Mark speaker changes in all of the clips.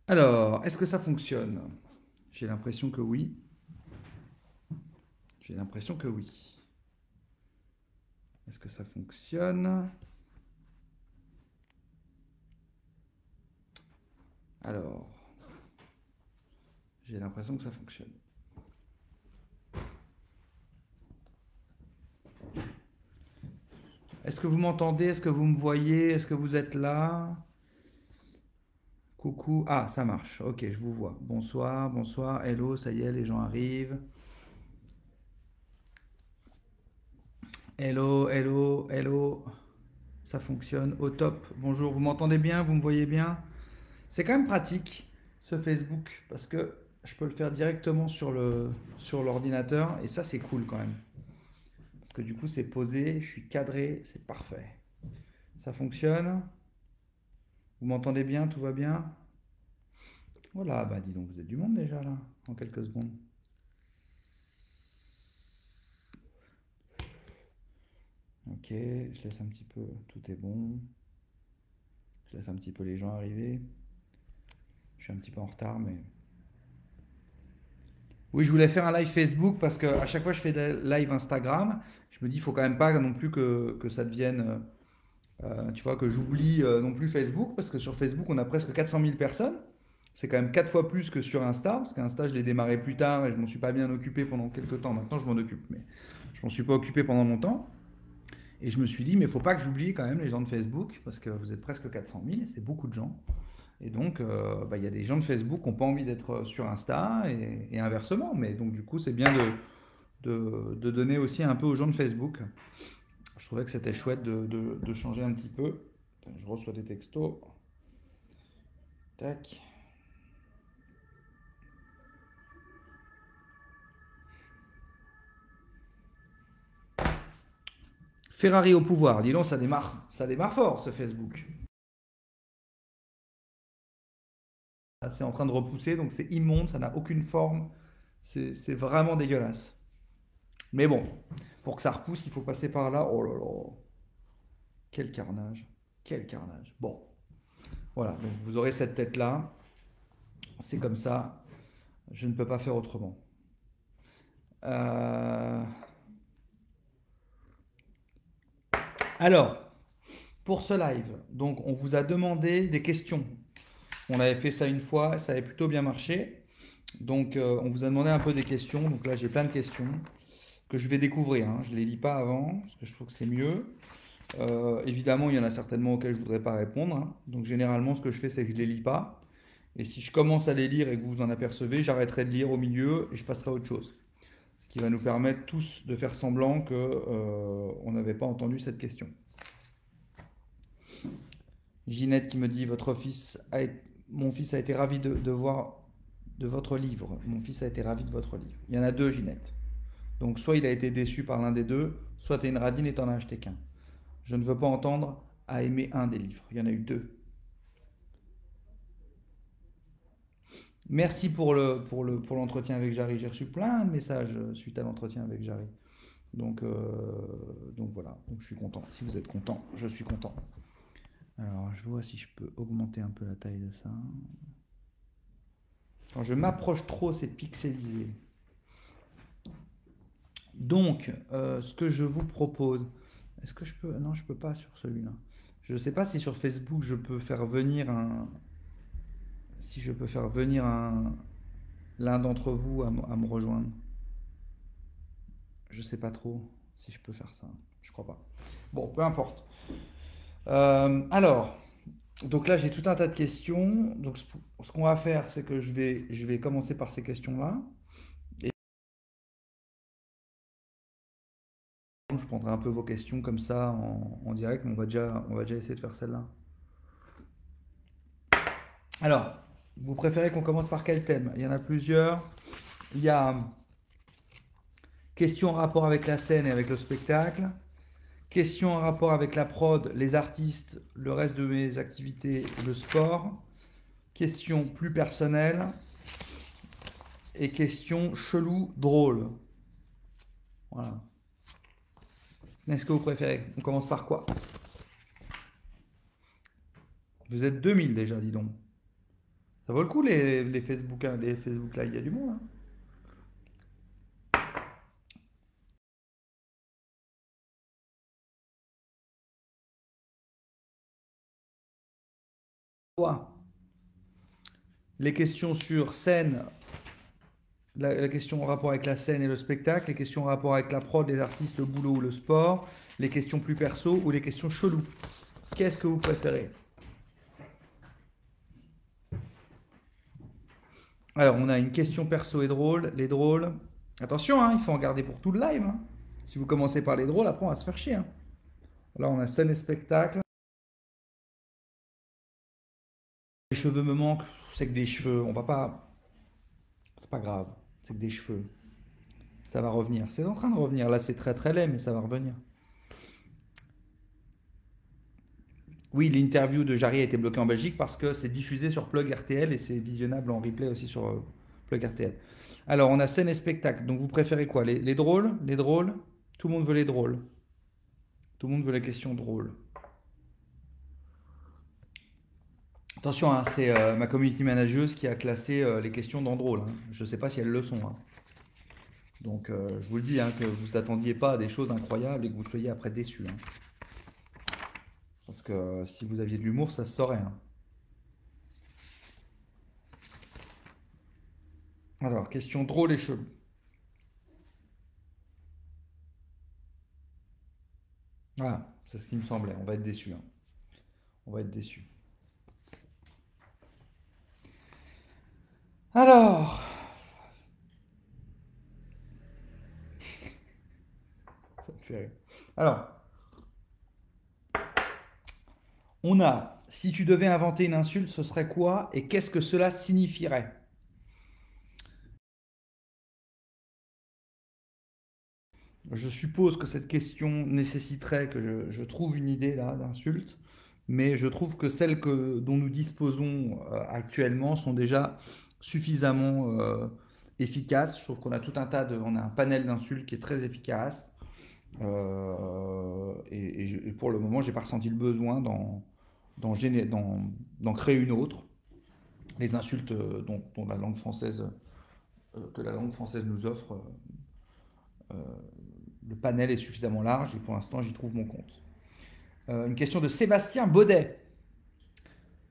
Speaker 1: Alors, est-ce que ça fonctionne? J'ai l'impression que oui. J'ai l'impression que oui. Est-ce que ça fonctionne? Alors, j'ai l'impression que ça fonctionne. Est-ce que vous m'entendez? Est-ce que vous me voyez? Est-ce que vous êtes là? Coucou. Ah, ça marche. Ok, je vous vois. Bonsoir, bonsoir. Hello, ça y est, les gens arrivent. Hello, hello, hello. Ça fonctionne au top. Bonjour, vous m'entendez bien? Vous me voyez bien? C'est quand même pratique ce Facebook parce que je peux le faire directement sur l'ordinateur et ça c'est cool quand même. Parce que du coup c'est posé, je suis cadré, c'est parfait. Ça fonctionne? Vous m'entendez bien? Tout va bien? Voilà, bah dis donc vous êtes du monde déjà là, en quelques secondes. Ok, je laisse un petit peu, tout est bon. Je laisse un petit peu les gens arriver. Je suis un petit peu en retard mais... Oui, je voulais faire un live Facebook parce que à chaque fois que je fais des live Instagram, je me dis il faut quand même pas non plus que ça devienne tu vois, que j'oublie non plus Facebook, parce que sur Facebook, on a presque 400 000 personnes. C'est quand même 4 fois plus que sur Insta, parce qu'Insta, je l'ai démarré plus tard et je m'en suis pas bien occupé pendant quelques temps. Maintenant, je m'en occupe, mais je m'en suis pas occupé pendant longtemps. Et je me suis dit, mais il faut pas que j'oublie quand même les gens de Facebook, parce que vous êtes presque 400 000, c'est beaucoup de gens. Et donc, bah, y a des gens de Facebook qui n'ont pas envie d'être sur Insta et inversement. Mais donc, du coup, c'est bien de donner aussi un peu aux gens de Facebook. Je trouvais que c'était chouette de changer un petit peu. Je reçois des textos. Tac. Ferrari au pouvoir. Dis donc, ça démarre fort ce Facebook. C'est en train de repousser, donc c'est immonde, ça n'a aucune forme. C'est vraiment dégueulasse. Mais bon, pour que ça repousse, il faut passer par là. Oh là là, quel carnage. Quel carnage. Bon, voilà, donc vous aurez cette tête-là. C'est comme ça. Je ne peux pas faire autrement. Euh, Alors, pour ce live, donc on vous a demandé des questions. On avait fait ça une fois, ça avait plutôt bien marché. Donc on vous a demandé un peu des questions. Donc là j'ai plein de questions que je vais découvrir, hein. Je ne les lis pas avant, parce que je trouve que c'est mieux. Évidemment, il y en a certainement auxquelles je ne voudrais pas répondre, hein. Donc généralement ce que je fais c'est que je ne les lis pas. Et si je commence à les lire et que vous vous en apercevez, j'arrêterai de lire au milieu et je passerai à autre chose. Ce qui va nous permettre tous de faire semblant qu'on n'avait pas entendu cette question. Ginette qui me dit mon fils a été ravi de voir de votre livre. Mon fils a été ravi de votre livre. Il y en a deux, Ginette. Donc soit il a été déçu par l'un des deux, soit tu es une radine et t'en as acheté qu'un. Je ne veux pas entendre à aimer un des livres. Il y en a eu deux. Merci pour l'entretien avec Jarry. J'ai reçu plein de messages suite à l'entretien avec Jarry. Donc, donc voilà, donc je suis content. Si vous êtes content, je suis content. Alors je vois si je peux augmenter un peu la taille de ça. Quand je m'approche trop, c'est pixelisé. Donc, ce que je vous propose, est-ce que je peux... Non, je peux pas sur celui-là. Je ne sais pas si sur Facebook je peux faire venir un... Si je peux faire venir l'un d'entre vous à me rejoindre. Je sais pas trop si je peux faire ça. Je crois pas. Bon, peu importe. Alors, donc là j'ai tout un tas de questions. Donc ce qu'on va faire, c'est que je vais commencer par ces questions-là. Et je prendrai un peu vos questions comme ça en direct, mais on va déjà essayer de faire celle-là. Alors, vous préférez qu'on commence par quel thème? Il y en a plusieurs. Il y a questions en rapport avec la scène et avec le spectacle, questions en rapport avec la prod, les artistes, le reste de mes activités, le sport, questions plus personnelles et questions cheloues, drôles. Voilà. Est-ce que vous préférez? On commence par quoi? Vous êtes 2000 déjà, dis donc. Ça vaut le coup les Facebook, hein, les Facebook Live, il y a du monde, hein. Toi, les questions sur scène, la question en rapport avec la scène et le spectacle, les questions en rapport avec la prod, les artistes, le boulot ou le sport, les questions plus perso ou les questions cheloues. Qu'est-ce que vous préférez? Alors, on a une question perso et drôle. Les drôles. Attention, hein, il faut en garder pour tout le live, hein. Si vous commencez par les drôles, après on va se faire chier, hein. Là, on a scène et spectacle. Les cheveux me manquent. C'est que des cheveux. On va pas. C'est pas grave. C'est que des cheveux. Ça va revenir. C'est en train de revenir. Là, c'est très très laid, mais ça va revenir. Oui, l'interview de Jarry a été bloquée en Belgique parce que c'est diffusé sur Plug RTL et c'est visionnable en replay aussi sur Plug RTL. Alors, on a scène et spectacle. Donc, vous préférez quoi? Les drôles? Les drôles? Tout le monde veut les drôles. Tout le monde veut la question drôle. Attention, hein, c'est ma community manageuse qui a classé les questions dans drôle, hein. Je ne sais pas si elles le sont, hein. Donc, je vous le dis, hein, que vous ne attendiez pas à des choses incroyables et que vous soyez après déçus, hein. Parce que si vous aviez de l'humour, ça se saurait, hein. Alors, question drôle et chelou. Ah, c'est ce qui me semblait. On va être déçus, hein. On va être déçus. Alors, ça me fait rire. Alors, on a, si tu devais inventer une insulte, ce serait quoi et qu'est-ce que cela signifierait? Je suppose que cette question nécessiterait que je trouve une idée là d'insulte, mais je trouve que celles dont nous disposons actuellement sont déjà suffisamment efficaces. Je trouve qu'on a tout un on a un panel d'insultes qui est très efficace. Et pour le moment, j'ai pas ressenti le besoin d'en créer une autre. Les insultes dont la langue française, que la langue française nous offre, euh, le panel est suffisamment large et pour l'instant, j'y trouve mon compte. Une question de Sébastien Baudet.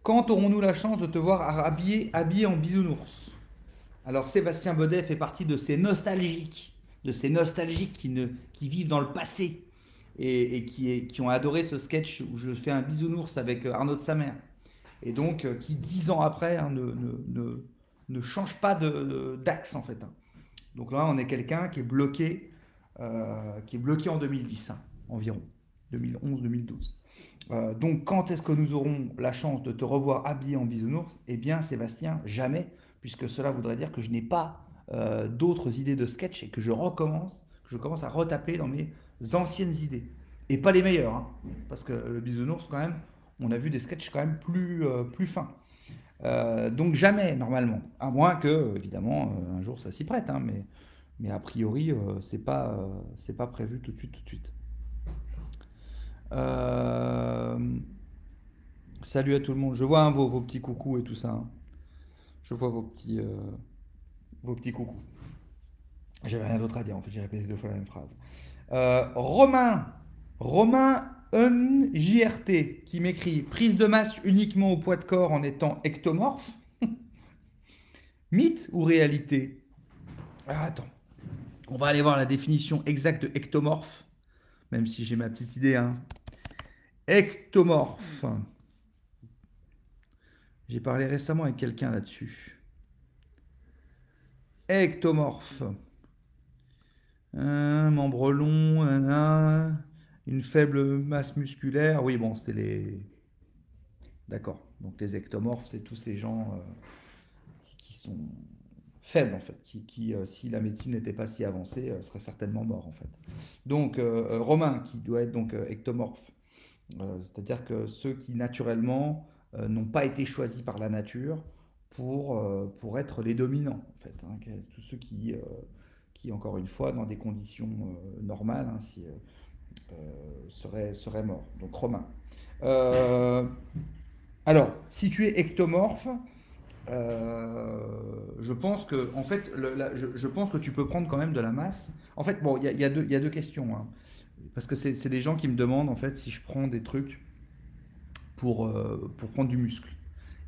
Speaker 1: Quand aurons-nous la chance de te voir habillé en bisounours? Alors Sébastien Baudet fait partie de ces nostalgiques qui vivent dans le passé et qui ont adoré ce sketch où je fais un bisounours avec Arnaud de Samer. Et donc qui 10 ans après, hein, ne change pas d'axe en fait, hein. Donc là, on est quelqu'un qui est bloqué en 2010, hein, environ, 2011-2012. Donc, quand est-ce que nous aurons la chance de te revoir habillé en bisounours? Eh bien, Sébastien, jamais, puisque cela voudrait dire que je n'ai pas d'autres idées de sketch et que je commence à retaper dans mes anciennes idées. Et pas les meilleures, hein, parce que le bisounours, quand même, on a vu des sketchs quand même plus fins. Donc jamais, normalement. À moins que, évidemment, un jour ça s'y prête, hein, mais a priori, c'est pas prévu tout de suite, tout de suite. Euh, Salut à tout le monde. Je vois, hein, vos petits coucous et tout ça, hein. Je vois vos petits coucous. J'avais rien d'autre à dire en fait, j'ai répété deux fois la même phrase. Romain JRT qui m'écrit prise de masse uniquement au poids de corps en étant ectomorphe. Mythe ou réalité? Ah, attends, on va aller voir la définition exacte de ectomorphe, même si j'ai ma petite idée, hein. Ectomorphe. J'ai parlé récemment avec quelqu'un là-dessus. Ectomorphe. Un membre long, une faible masse musculaire. Oui, bon, c'est les. D'accord. Donc les ectomorphes, c'est tous ces gens qui sont faibles en fait, si la médecine n'était pas si avancée, seraient certainement morts en fait. Donc Romain, qui doit être donc ectomorphe, c'est-à-dire que ceux qui naturellement n'ont pas été choisis par la nature pour être les dominants en fait, hein, tous ceux qui, encore une fois, dans des conditions normales, hein, seraient morts. Donc Romain. Alors, si tu es ectomorphe, Je pense que, en fait, je pense que tu peux prendre quand même de la masse. En fait, bon, il y a deux questions, hein. Parce que c'est des gens qui me demandent, en fait, si je prends des trucs pour prendre du muscle.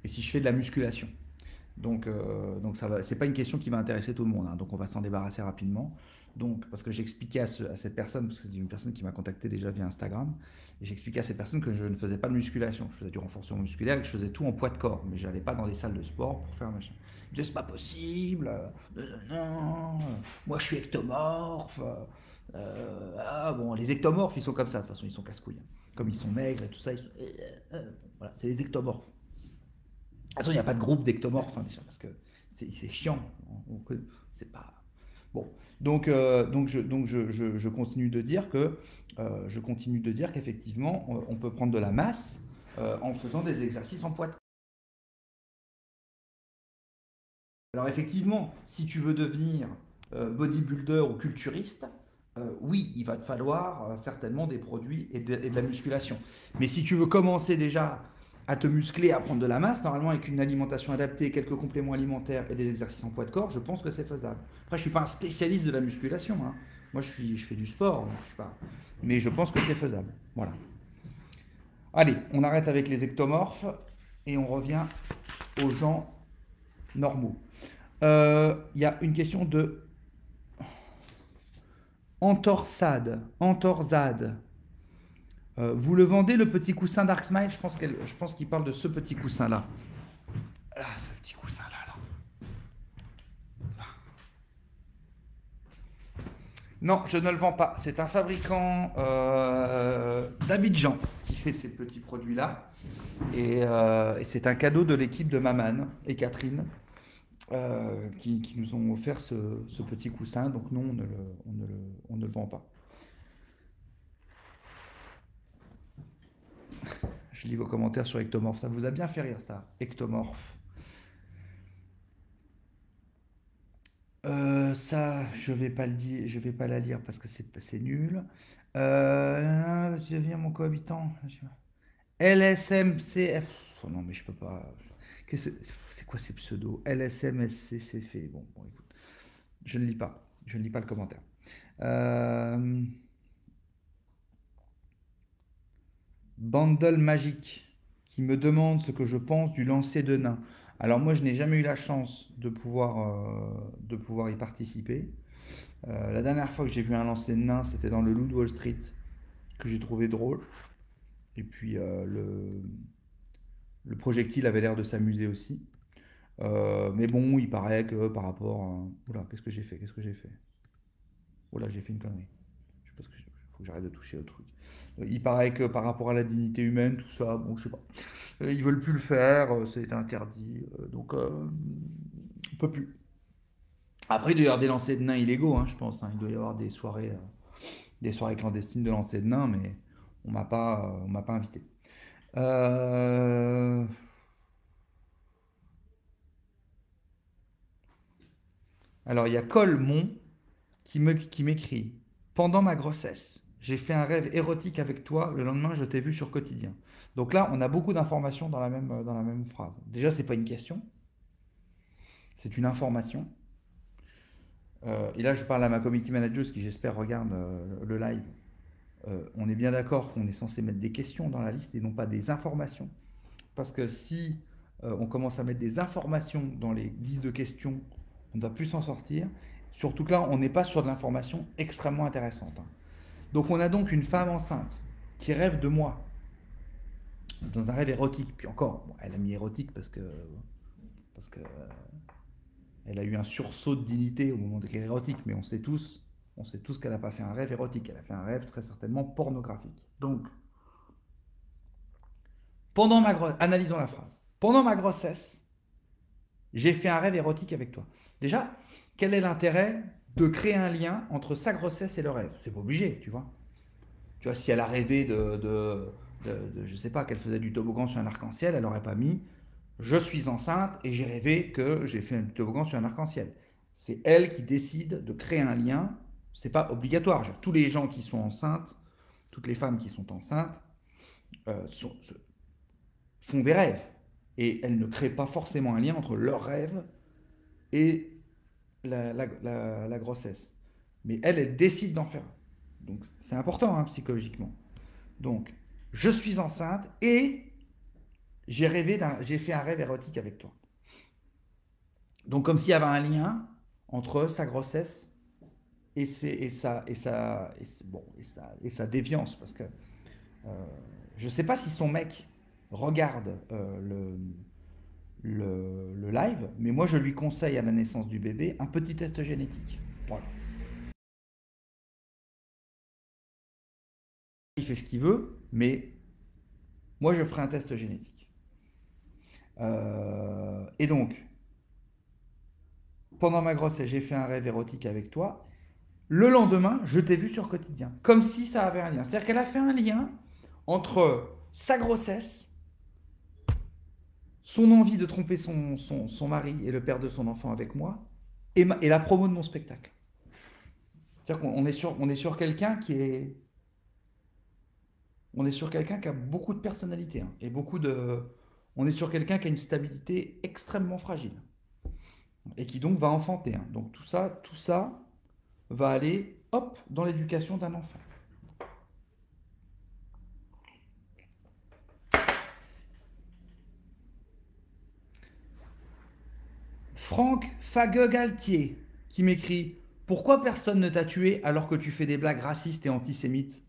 Speaker 1: Et si je fais de la musculation. Donc ça va, c'est pas une question qui va intéresser tout le monde, hein, donc on va s'en débarrasser rapidement. Donc, parce que j'expliquais à cette personne, parce que c'est une personne qui m'a contacté déjà via Instagram, et j'expliquais à cette personne que je ne faisais pas de musculation, je faisais du renforcement musculaire et que je faisais tout en poids de corps, mais je n'allais pas dans des salles de sport pour faire machin. Il me disait, c'est pas possible, non, moi je suis ectomorphe. Ah bon, les ectomorphes ils sont comme ça, de toute façon ils sont casse-couilles, hein. Comme ils sont maigres et tout ça, voilà, c'est les ectomorphes. De toute façon, il n'y a pas de groupe d'ectomorphes, hein, déjà, parce que c'est chiant. C'est pas. Bon. Donc je continue de dire que je continue de dire qu'effectivement, on peut prendre de la masse en faisant des exercices en poids de corps. Alors effectivement, si tu veux devenir bodybuilder ou culturiste, oui, il va te falloir certainement des produits et de la musculation. Mais si tu veux commencer déjà à te muscler, à prendre de la masse, normalement avec une alimentation adaptée, quelques compléments alimentaires et des exercices en poids de corps, je pense que c'est faisable. Après, je ne suis pas un spécialiste de la musculation, hein. Moi, je fais du sport, donc je suis pas. Mais je pense que c'est faisable. Voilà. Allez, on arrête avec les ectomorphes et on revient aux gens normaux. Il y a une question de Entorzade. Vous le vendez le petit coussin Dark Smile? Je pense qu'il parle de ce petit coussin là. Là, ce petit coussin là. Non, je ne le vends pas. C'est un fabricant d'Abidjan qui fait ces petits produits là. Et c'est un cadeau de l'équipe de Maman et Catherine qui nous ont offert ce petit coussin. Donc non, on ne le vend pas. Je lis vos commentaires sur Ectomorph. Ça vous a bien fait rire, ça, Ectomorph. Ça, je vais pas le dire, je vais pas la lire parce que c'est nul. Je deviens mon cohabitant. LSMCF. Oh non, mais je peux pas. C'est quoi ces pseudos? LSMSCCF. Bon, écoute, je ne lis pas. Je ne lis pas le commentaire. Bandle Magique qui me demande ce que je pense du lancer de nains. Alors moi, je n'ai jamais eu la chance de pouvoir y participer. La dernière fois que j'ai vu un lancer de nains, c'était dans le Loup de Wall Street, que j'ai trouvé drôle. Et puis le projectile avait l'air de s'amuser aussi. Mais bon, il paraît que par rapport à... Oula, qu'est-ce que j'ai fait? Oula, j'ai fait une connerie. Je sais pas ce que faut que j'arrête de toucher au truc. Il paraît que par rapport à la dignité humaine, tout ça, bon, je sais pas. Ils veulent plus le faire, c'est interdit. Donc, on peut plus. Après, il doit y avoir des lancers de nains illégaux, hein, je pense, hein. Il doit y avoir des soirées clandestines de lancers de nains, mais on m'a pas invité. Euh, Alors, il y a Colmont qui m'écrit. Pendant ma grossesse, j'ai fait un rêve érotique avec toi. Le lendemain, je t'ai vu sur Quotidien. Donc là, on a beaucoup d'informations dans la même phrase. Déjà, c'est pas une question, c'est une information. Et là, je parle à ma community manager, qui j'espère regarde le live. On est bien d'accord qu'on est censé mettre des questions dans la liste et non pas des informations. Parce que si on commence à mettre des informations dans les listes de questions, on ne va plus s'en sortir. Surtout que là, on n'est pas sur de l'information extrêmement intéressante, hein. Donc on a donc une femme enceinte qui rêve de moi dans un rêve érotique. Puis encore, bon, elle a mis érotique parce que elle a eu un sursaut de dignité au moment d'écrire érotique, mais on sait tous qu'elle n'a pas fait un rêve érotique, elle a fait un rêve très certainement pornographique. Donc, analysons la phrase. Pendant ma grossesse, j'ai fait un rêve érotique avec toi. Déjà, quel est l'intérêt de créer un lien entre sa grossesse et le rêve? C'est pas obligé, tu vois. Tu vois, si elle a rêvé je sais pas, qu'elle faisait du toboggan sur un arc-en-ciel, elle n'aurait pas mis je suis enceinte et j'ai rêvé que j'ai fait un toboggan sur un arc-en-ciel. C'est elle qui décide de créer un lien. C'est pas obligatoire. Genre, tous les gens qui sont enceintes, toutes les femmes qui sont enceintes, font des rêves. Et elles ne créent pas forcément un lien entre leur rêve et la grossesse. Mais elle décide d'en faire. Donc c'est important, hein, psychologiquement. Donc, je suis enceinte et j'ai fait un rêve érotique avec toi. Donc comme s'il y avait un lien entre sa grossesse et sa déviance. Parce que je ne sais pas si son mec regarde le live, mais moi je lui conseille à la naissance du bébé un petit test génétique. Voilà. Il fait ce qu'il veut, mais moi je ferai un test génétique. Et donc, pendant ma grossesse, j'ai fait un rêve érotique avec toi. Le lendemain, je t'ai vu sur Quotidien, comme si ça avait un lien. C'est-à-dire qu'elle a fait un lien entre sa grossesse, son envie de tromper son mari et le père de son enfant avec moi, et la promo de mon spectacle. C'est-à-dire on est sur quelqu'un qui est... On est sur quelqu'un qui a beaucoup de personnalité, hein, et beaucoup de... On est sur quelqu'un qui a une stabilité extrêmement fragile et qui donc va enfanter, hein. Donc tout ça va aller, hop, dans l'éducation d'un enfant. Franck Fague-Galtier qui m'écrit: Pourquoi personne ne t'a tué alors que tu fais des blagues racistes et antisémites?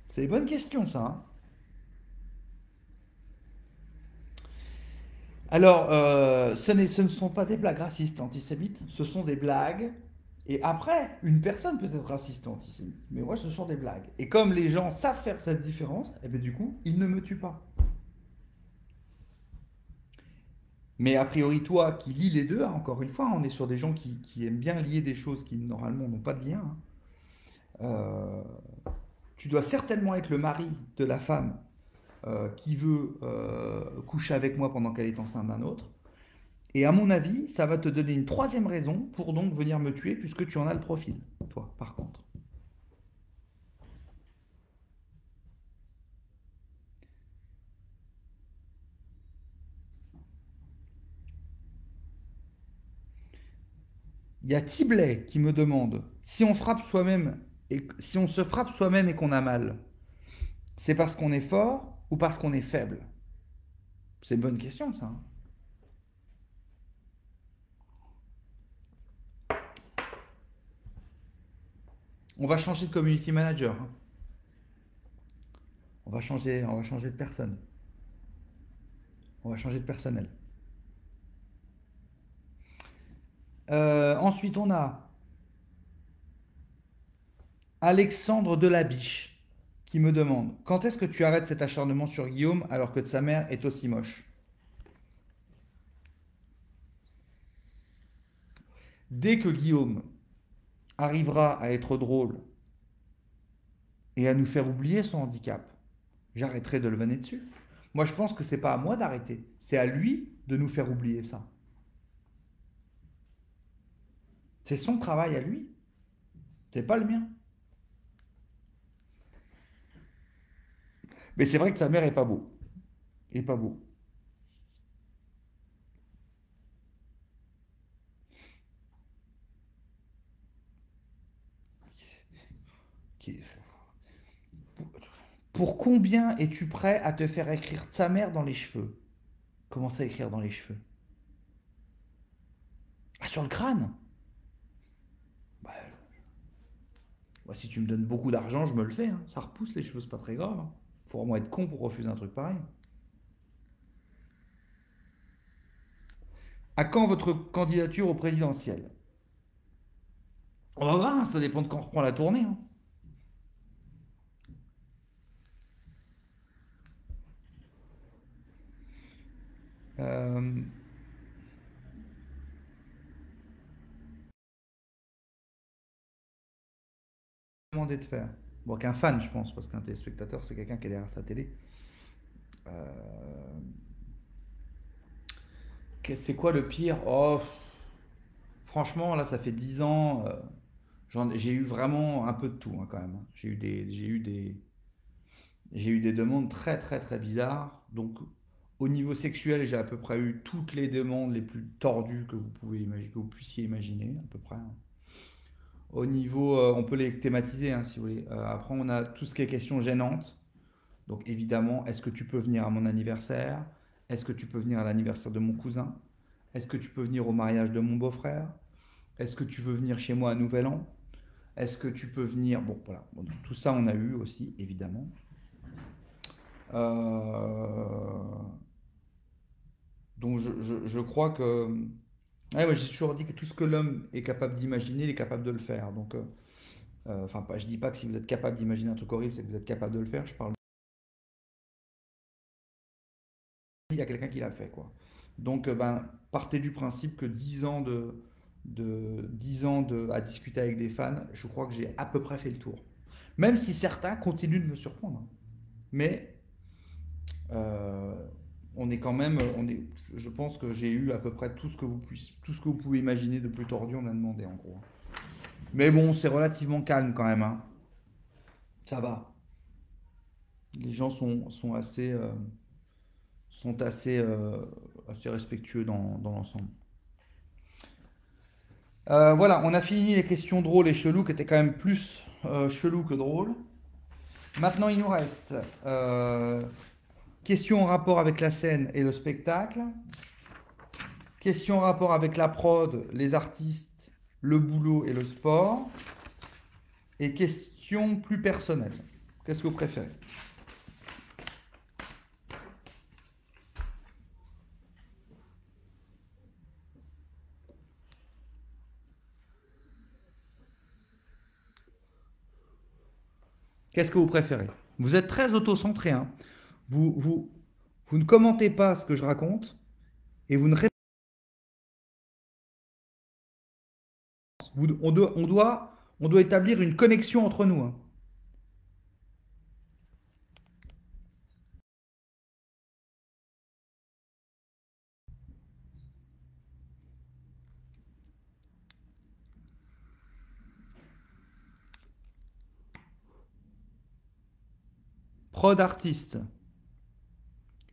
Speaker 1: C'est une bonne question, ça, hein. Alors, ce ne sont pas des blagues racistes antisémites, ce sont des blagues. Et après, une personne peut être raciste ou antisémite, mais moi, ce sont des blagues. Et comme les gens savent faire cette différence, eh bien, du coup, ils ne me tuent pas. Mais a priori, toi qui lis les deux, hein, encore une fois, on est sur des gens qui aiment bien lier des choses qui normalement n'ont pas de lien, hein. Euh, Tu dois certainement être le mari de la femme qui veut coucher avec moi pendant qu'elle est enceinte d'un autre. Et à mon avis, ça va te donner une troisième raison pour donc venir me tuer, puisque tu en as le profil, toi, par contre. Il y a Tiblet qui me demande si on frappe soi-même et si on se frappe soi-même et qu'on a mal, c'est parce qu'on est fort ou parce qu'on est faible? C'est une bonne question, ça, hein. On va changer de community manager, hein. On va changer de personne. On va changer de personnel. Ensuite, on a Alexandre Delabiche qui me demande: quand est-ce que tu arrêtes cet acharnement sur Guillaume alors que sa mère est aussi moche? Dès que Guillaume arrivera à être drôle et à nous faire oublier son handicap, j'arrêterai de le vanner dessus. Moi, je pense que c'est pas à moi d'arrêter, c'est à lui de nous faire oublier ça. C'est son travail à lui, c'est pas le mien. Mais c'est vrai que sa mère est pas beau, est pas beau. Pour combien es-tu prêt à te faire écrire sa mère dans les cheveux? Comment ça, écrire dans les cheveux? Ah, sur le crâne? Bah, si tu me donnes beaucoup d'argent, je me le fais, hein. Ça repousse les cheveux, c'est pas très grave, hein. Faut vraiment être con pour refuser un truc pareil. À quand votre candidature au présidentiel? On va voir, hein, ça dépend de quand on reprend la tournée, hein. Euh, Demander de faire. Bon, qu'un fan, je pense, parce qu'un téléspectateur, c'est quelqu'un qui est derrière sa télé. Euh, c'est quoi le pire? Oh, franchement, là, ça fait 10 ans. J'ai eu vraiment un peu de tout hein, quand même. J'ai eu des demandes très très très bizarres. Donc au niveau sexuel, j'ai à peu près eu toutes les demandes les plus tordues que vous pouvez imaginer, que vous puissiez imaginer à peu près. Au niveau, on peut les thématiser hein, si vous voulez. Après, on a tout ce qui est questions gênantes. Donc évidemment, est-ce que tu peux venir à mon anniversaire? Est-ce que tu peux venir à l'anniversaire de mon cousin? Est-ce que tu peux venir au mariage de mon beau-frère? Est-ce que tu veux venir chez moi à Nouvel An? Est-ce que tu peux venir? Bon, voilà. Bon, tout ça, on a eu aussi, évidemment. Euh, Donc je crois que... Ouais, ouais, j'ai toujours dit que tout ce que l'homme est capable d'imaginer, il est capable de le faire. Donc, enfin, je dis pas que si vous êtes capable d'imaginer un truc horrible, c'est que vous êtes capable de le faire. Je parle... Il y a quelqu'un qui l'a fait, quoi. Donc, ben, partez du principe que 10 ans à discuter avec des fans, je crois que j'ai à peu près fait le tour. Même si certains continuent de me surprendre. Mais euh, on est quand même, je pense que j'ai eu à peu près tout ce que vous pouvez imaginer de plus tordu, on m'a demandé en gros. Mais bon, c'est relativement calme quand même, hein. Ça va. Les gens sont assez respectueux dans l'ensemble. Voilà, on a fini les questions drôles et cheloues qui étaient quand même plus chelous que drôles. Maintenant, il nous reste questions en rapport avec la scène et le spectacle, questions en rapport avec la prod, les artistes, le boulot et le sport, et questions plus personnelles. Qu'est-ce que vous préférez? Qu'est-ce que vous préférez? Vous êtes très auto-centré, hein. Vous, vous, vous ne commentez pas ce que je raconte et vous ne répondez pas. On doit établir une connexion entre nous, hein. Prod artiste.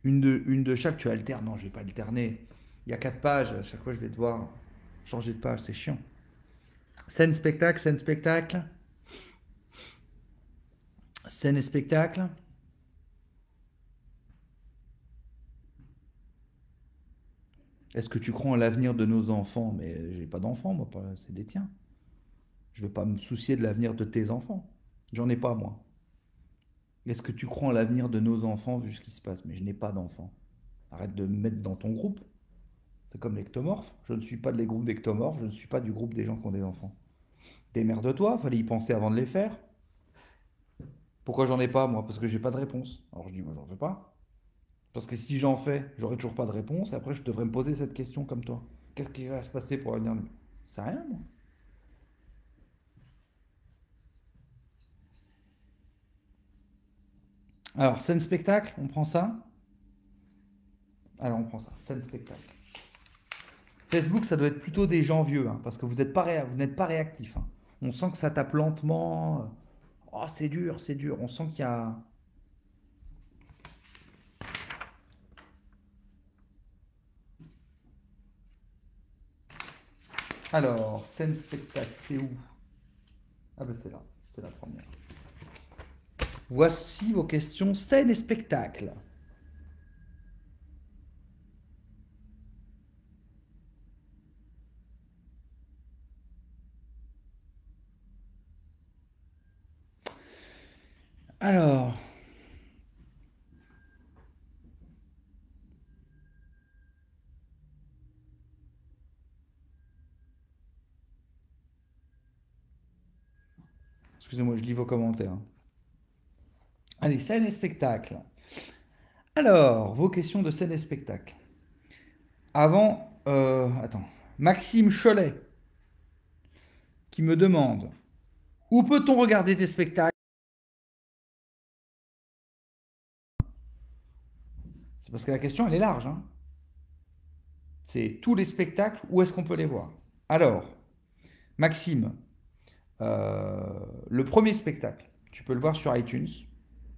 Speaker 1: Une de chaque, tu alternes. Non, je vais pas alterner. Il y a 4 pages. À chaque fois, je vais devoir changer de page. C'est chiant. Scène, spectacle, scène, spectacle. Scène et spectacle. Est-ce que tu crois en l'avenir de nos enfants? Mais j'ai pas d'enfants, moi, c'est les tiens. Je vais pas me soucier de l'avenir de tes enfants. J'en ai pas, moi. Est-ce que tu crois en l'avenir de nos enfants vu ce qui se passe? Mais je n'ai pas d'enfants. Arrête de me mettre dans ton groupe. C'est comme l'ectomorphe. Je ne suis pas des groupes d'ectomorphes, je ne suis pas du groupe des gens qui ont des enfants. Démerde-toi, fallait y penser avant de les faire. Pourquoi j'en ai pas, moi? Parce que j'ai pas de réponse. Alors je dis, moi, j'en fais pas. Parce que si j'en fais, j'aurai toujours pas de réponse, et après je devrais me poser cette question comme toi. Qu'est-ce qui va se passer pour l'avenir de... C'est rien, moi. Alors, scène spectacle, on prend ça? Alors, on prend ça, scène spectacle. Facebook, ça doit être plutôt des gens vieux, hein, parce que vous n'êtes pas réactif, hein. On sent que ça tape lentement. Oh, c'est dur, c'est dur. On sent qu'il y a... Alors, scène spectacle, c'est où? Ah ben c'est là, c'est la première. Voici vos questions scène et spectacle. Alors, excusez-moi, je lis vos commentaires. Allez, scène et spectacle. Alors, vos questions de scène et spectacle. Avant, attends, Maxime Cholet qui me demande où peut-on regarder tes spectacles? C'est parce que la question, elle est large, hein. C'est tous les spectacles, où est-ce qu'on peut les voir? Alors, Maxime, Le premier spectacle, tu peux le voir sur iTunes,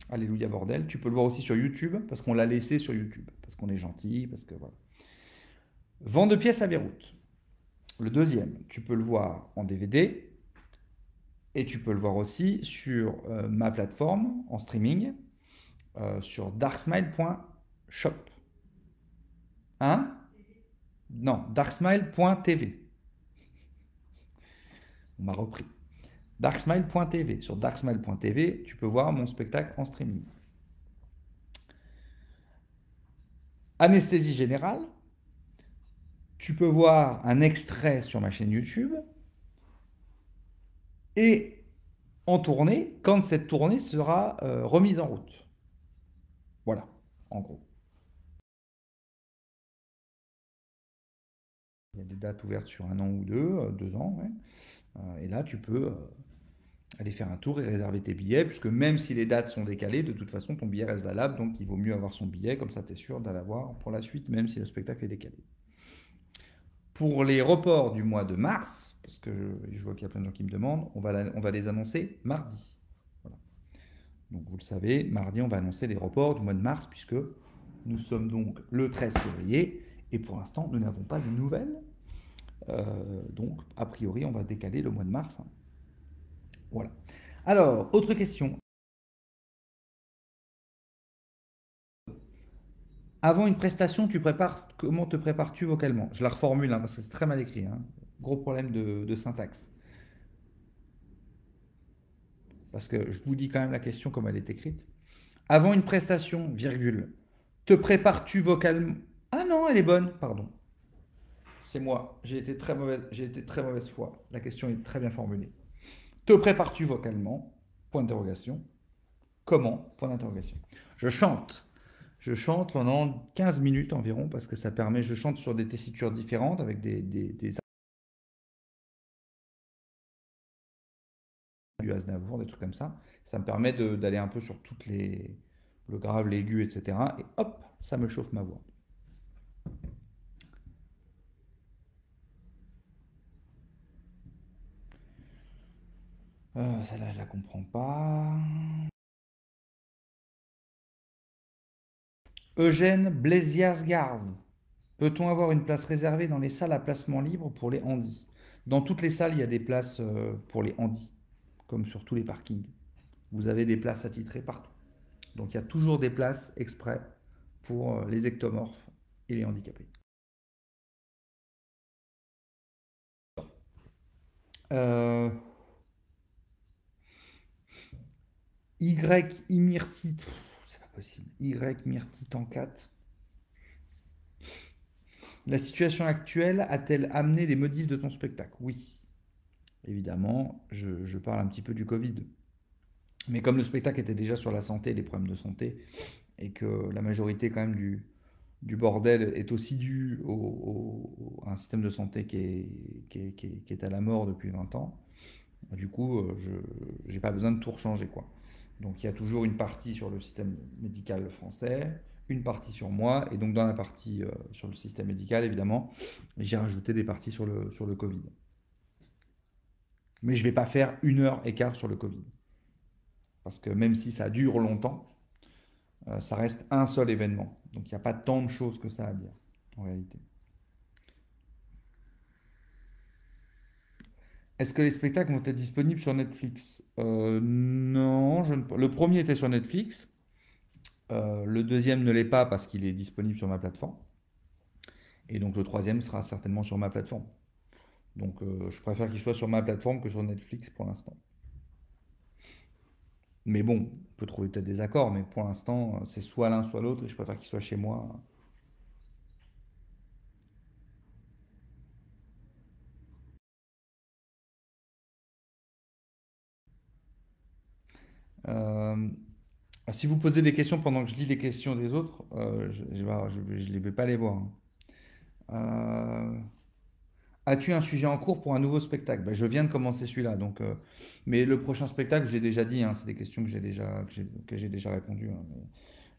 Speaker 1: Alléluia Bordel. Tu peux le voir aussi sur YouTube, parce qu'on l'a laissé sur YouTube, parce qu'on est gentil, parce que voilà. Vent de pièces à Beyrouth. Le deuxième, tu peux le voir en DVD, et tu peux le voir aussi sur ma plateforme en streaming, sur darksmile.shop. Hein? Non, darksmile.tv. On m'a repris. Darksmile.tv. Sur darksmile.tv, tu peux voir mon spectacle en streaming. Anesthésie générale. Tu peux voir un extrait sur ma chaîne YouTube et en tournée quand cette tournée sera remise en route. Voilà, en gros. Il y a des dates ouvertes sur 1 an ou 2 ans, ouais. Et là, tu peux aller faire un tour et réserver tes billets, puisque même si les dates sont décalées, de toute façon, ton billet reste valable, donc il vaut mieux avoir son billet, comme ça tu es sûr d'aller l'avoir pour la suite, même si le spectacle est décalé. Pour les reports du mois de mars, parce que je vois qu'il y a plein de gens qui me demandent, on va les annoncer mardi. Voilà. Donc vous le savez, mardi, on va annoncer les reports du mois de mars, puisque nous sommes donc le 13 février, et pour l'instant, nous n'avons pas de nouvelles. Donc, a priori, on va décaler le mois de mars. Voilà. Alors, autre question. Avant une prestation, comment te prépares-tu vocalement? Je la reformule, hein, parce que c'est très mal écrit, hein. Gros problème de syntaxe. Parce que je vous dis quand même la question comme elle est écrite. Avant une prestation, virgule, te prépares-tu vocalement? Ah non, elle est bonne, pardon. C'est moi, j'ai été très mauvaise foi. La question est très bien formulée. Te prépares-tu vocalement? Point d'interrogation. Comment? Point d'interrogation. Je chante. Je chante pendant 15 minutes environ parce que ça permet, je chante sur des tessitures différentes avec du Aznavour, des trucs comme ça. Ça me permet d'aller un peu sur le grave, l'aigu, etc. Et hop, ça me chauffe ma voix. Celle-là, je la comprends pas. Eugène Blesiasgars. Peut-on avoir une place réservée dans les salles à placement libre pour les handis? Dans toutes les salles, il y a des places pour les handis, comme sur tous les parkings. Vous avez des places attitrées partout. Donc il y a toujours des places exprès pour les ectomorphes et les handicapés. Euh, Y Imirti, c'est pas possible. Y Myrtite en 4. La situation actuelle a-t-elle amené des modifs de ton spectacle? Oui, évidemment, je parle un petit peu du Covid. Mais comme le spectacle était déjà sur la santé, les problèmes de santé, et que la majorité quand même du bordel est aussi dû à un système de santé qui est à la mort depuis 20 ans, du coup, je n'ai pas besoin de tout rechanger, quoi. Donc il y a toujours une partie sur le système médical français, une partie sur moi, et donc dans la partie sur le système médical, évidemment, j'ai rajouté des parties sur le Covid. Mais je ne vais pas faire 1 heure et quart sur le Covid. Parce que même si ça dure longtemps, ça reste un seul événement. Donc il n'y a pas tant de choses que ça à dire, en réalité. Est-ce que les spectacles vont être disponibles sur Netflix? Non, le premier était sur Netflix. Le deuxième ne l'est pas parce qu'il est disponible sur ma plateforme. Et donc le troisième sera certainement sur ma plateforme. Donc je préfère qu'il soit sur ma plateforme que sur Netflix pour l'instant. Mais bon, on peut trouver peut-être des accords, mais pour l'instant, c'est soit l'un soit l'autre et je préfère qu'il soit chez moi. Euh, Si vous posez des questions pendant que je lis les questions des autres, je ne vais pas les voir, hein. Euh, As-tu un sujet en cours pour un nouveau spectacle? Ben, je viens de commencer celui-là, donc, mais le prochain spectacle, je l'ai déjà dit, hein, c'est des questions que j'ai déjà répondu, hein, mais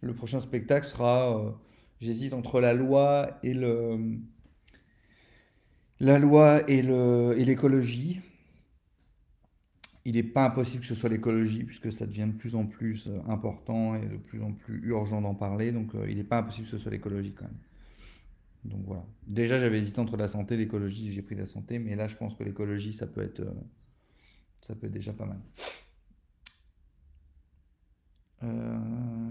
Speaker 1: le prochain spectacle sera, j'hésite entre la loi et l'écologie. Il n'est pas impossible que ce soit l'écologie, puisque ça devient de plus en plus important et de plus en plus urgent d'en parler. Donc il n'est pas impossible que ce soit l'écologie quand même. Donc voilà. Déjà, j'avais hésité entre la santé et l'écologie, j'ai pris la santé, mais là, je pense que l'écologie, ça peut être déjà pas mal. Euh,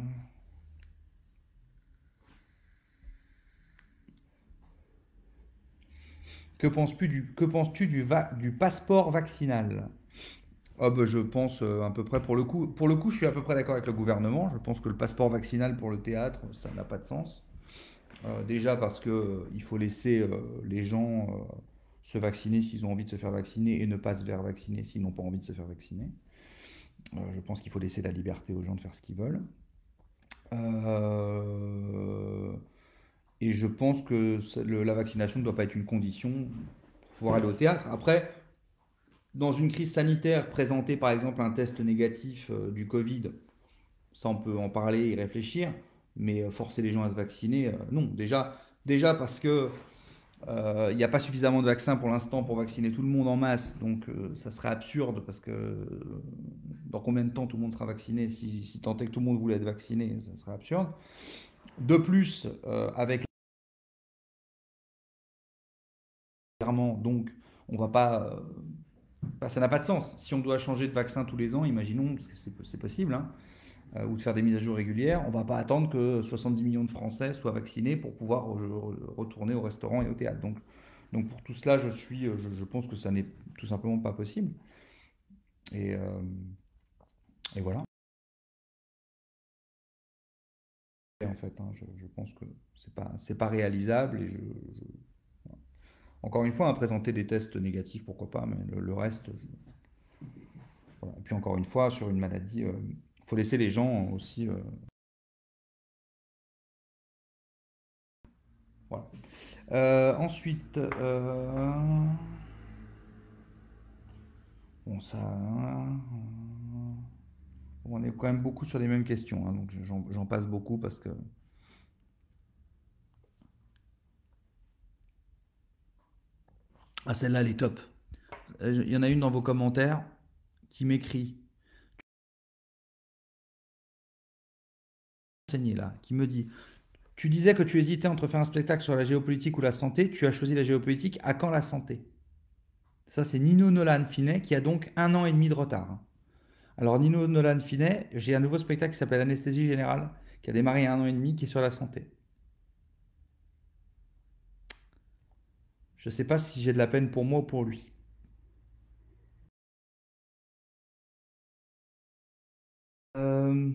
Speaker 1: que penses-tu du passeport vaccinal? Ah bah, je pense à peu près pour le coup, je suis à peu près d'accord avec le gouvernement. Je pense que le passeport vaccinal pour le théâtre, ça n'a pas de sens. Déjà parce que il faut laisser les gens se vacciner s'ils ont envie de se faire vacciner et ne pas se faire vacciner s'ils n'ont pas envie de se faire vacciner. Je pense qu'il faut laisser la liberté aux gens de faire ce qu'ils veulent. Euh, et je pense que la vaccination ne doit pas être une condition pour pouvoir aller au théâtre. Après, dans une crise sanitaire, présenter par exemple un test négatif du Covid, ça on peut en parler, y réfléchir, mais forcer les gens à se vacciner, non. Déjà parce que il n'y a pas suffisamment de vaccins pour l'instant pour vacciner tout le monde en masse, donc ça serait absurde parce que dans combien de temps tout le monde sera vacciné si tant est que tout le monde voulait être vacciné, ça serait absurde. De plus, avec clairement, donc on va pas, ça n'a pas de sens. Si on doit changer de vaccin tous les ans, imaginons, parce que c'est possible, hein, ou de faire des mises à jour régulières, on ne va pas attendre que 70 millions de Français soient vaccinés pour pouvoir retourner au restaurant et au théâtre. Donc pour tout cela, je pense que ça n'est tout simplement pas possible. Et, euh, et voilà. En fait, hein, je pense que c'est pas réalisable. Encore une fois, hein, présenter des tests négatifs, pourquoi pas, mais le reste, voilà. Et puis encore une fois, sur une maladie, il faut laisser les gens aussi. Voilà. Ensuite, bon, ça, hein, on est quand même beaucoup sur les mêmes questions, hein, donc j'en passe beaucoup parce que. Ah, celle-là, elle est top. Il y en a une dans vos commentaires qui m'écrit, là, qui me dit: Tu disais que tu hésitais entre faire un spectacle sur la géopolitique ou la santé, tu as choisi la géopolitique, à quand la santé? Ça, c'est Nino Nolan Finet qui a donc 1 an et demi de retard. Alors, Nino Nolan Finet, j'ai un nouveau spectacle qui s'appelle Anesthésie Générale, qui a démarré il y a 1 an et demi, qui est sur la santé. Je ne sais pas si j'ai de la peine pour moi ou pour lui. Euh,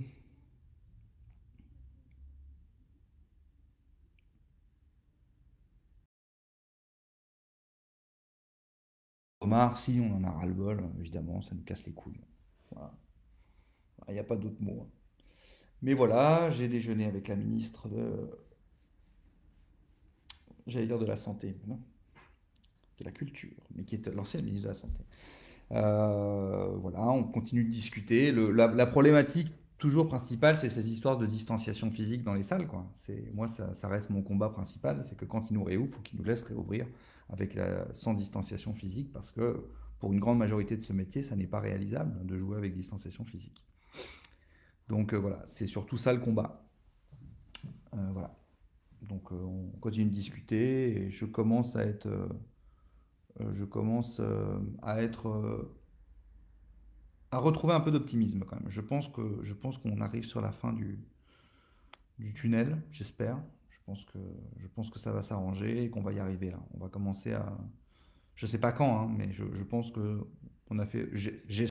Speaker 1: Omar, si on en a ras-le-bol, évidemment, ça nous casse les couilles. Voilà. Il n'y a pas d'autre mot, hein. Mais voilà, j'ai déjeuné avec la ministre j'allais dire de la santé, mais non, de la culture, mais qui est l'ancienne ministre de la santé. Voilà, on continue de discuter. La problématique toujours principale, c'est ces histoires de distanciation physique dans les salles, quoi. Moi, ça reste mon combat principal, c'est que quand ils nous réouvrent, il faut qu'ils nous laissent réouvrir sans distanciation physique, parce que pour une grande majorité de ce métier, ça n'est pas réalisable de jouer avec distanciation physique. Donc voilà, c'est surtout ça le combat. Voilà. Donc on continue de discuter et je commence à être à retrouver un peu d'optimisme quand même. Je pense qu'on arrive sur la fin du tunnel, j'espère. Je pense que ça va s'arranger et qu'on va y arriver là. On va commencer à, je sais pas quand, hein, mais je pense que on a fait, j'espère,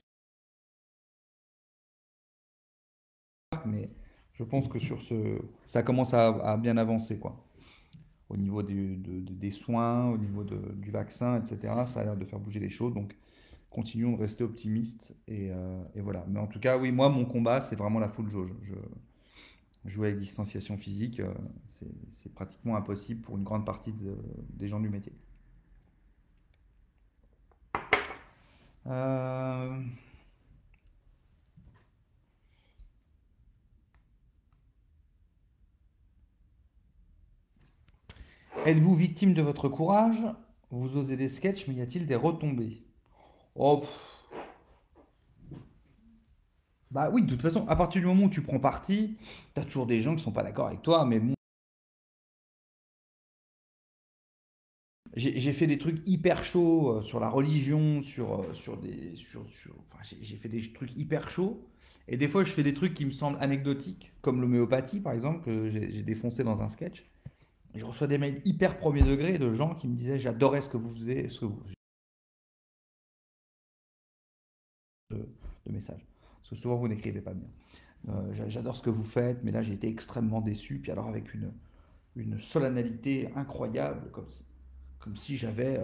Speaker 1: mais je pense que ça commence à bien avancer quoi. Au niveau des soins, au niveau du vaccin, etc. Ça a l'air de faire bouger les choses, donc continuons de rester optimistes et voilà. Mais en tout cas, oui, moi mon combat c'est vraiment la full jauge. Jouer avec distanciation physique, c'est pratiquement impossible pour une grande partie des gens du métier. Euh, Êtes-vous victime de votre courage? Vous osez des sketchs, mais y a-t-il des retombées? Oh, pff, Bah oui, de toute façon, à partir du moment où tu prends parti, tu as toujours des gens qui sont pas d'accord avec toi, mais bon, j'ai fait des trucs hyper chauds sur la religion, enfin, j'ai fait des trucs hyper chauds, et des fois je fais des trucs qui me semblent anecdotiques, comme l'homéopathie par exemple, que j'ai défoncé dans un sketch. Et je reçois des mails hyper premier degré de gens qui me disaient j'adorais ce que vous faisiez, de messages. Parce que souvent vous n'écrivez pas bien. J'adore ce que vous faites, mais là j'ai été extrêmement déçu, puis alors avec une solennalité incroyable, comme si j'avais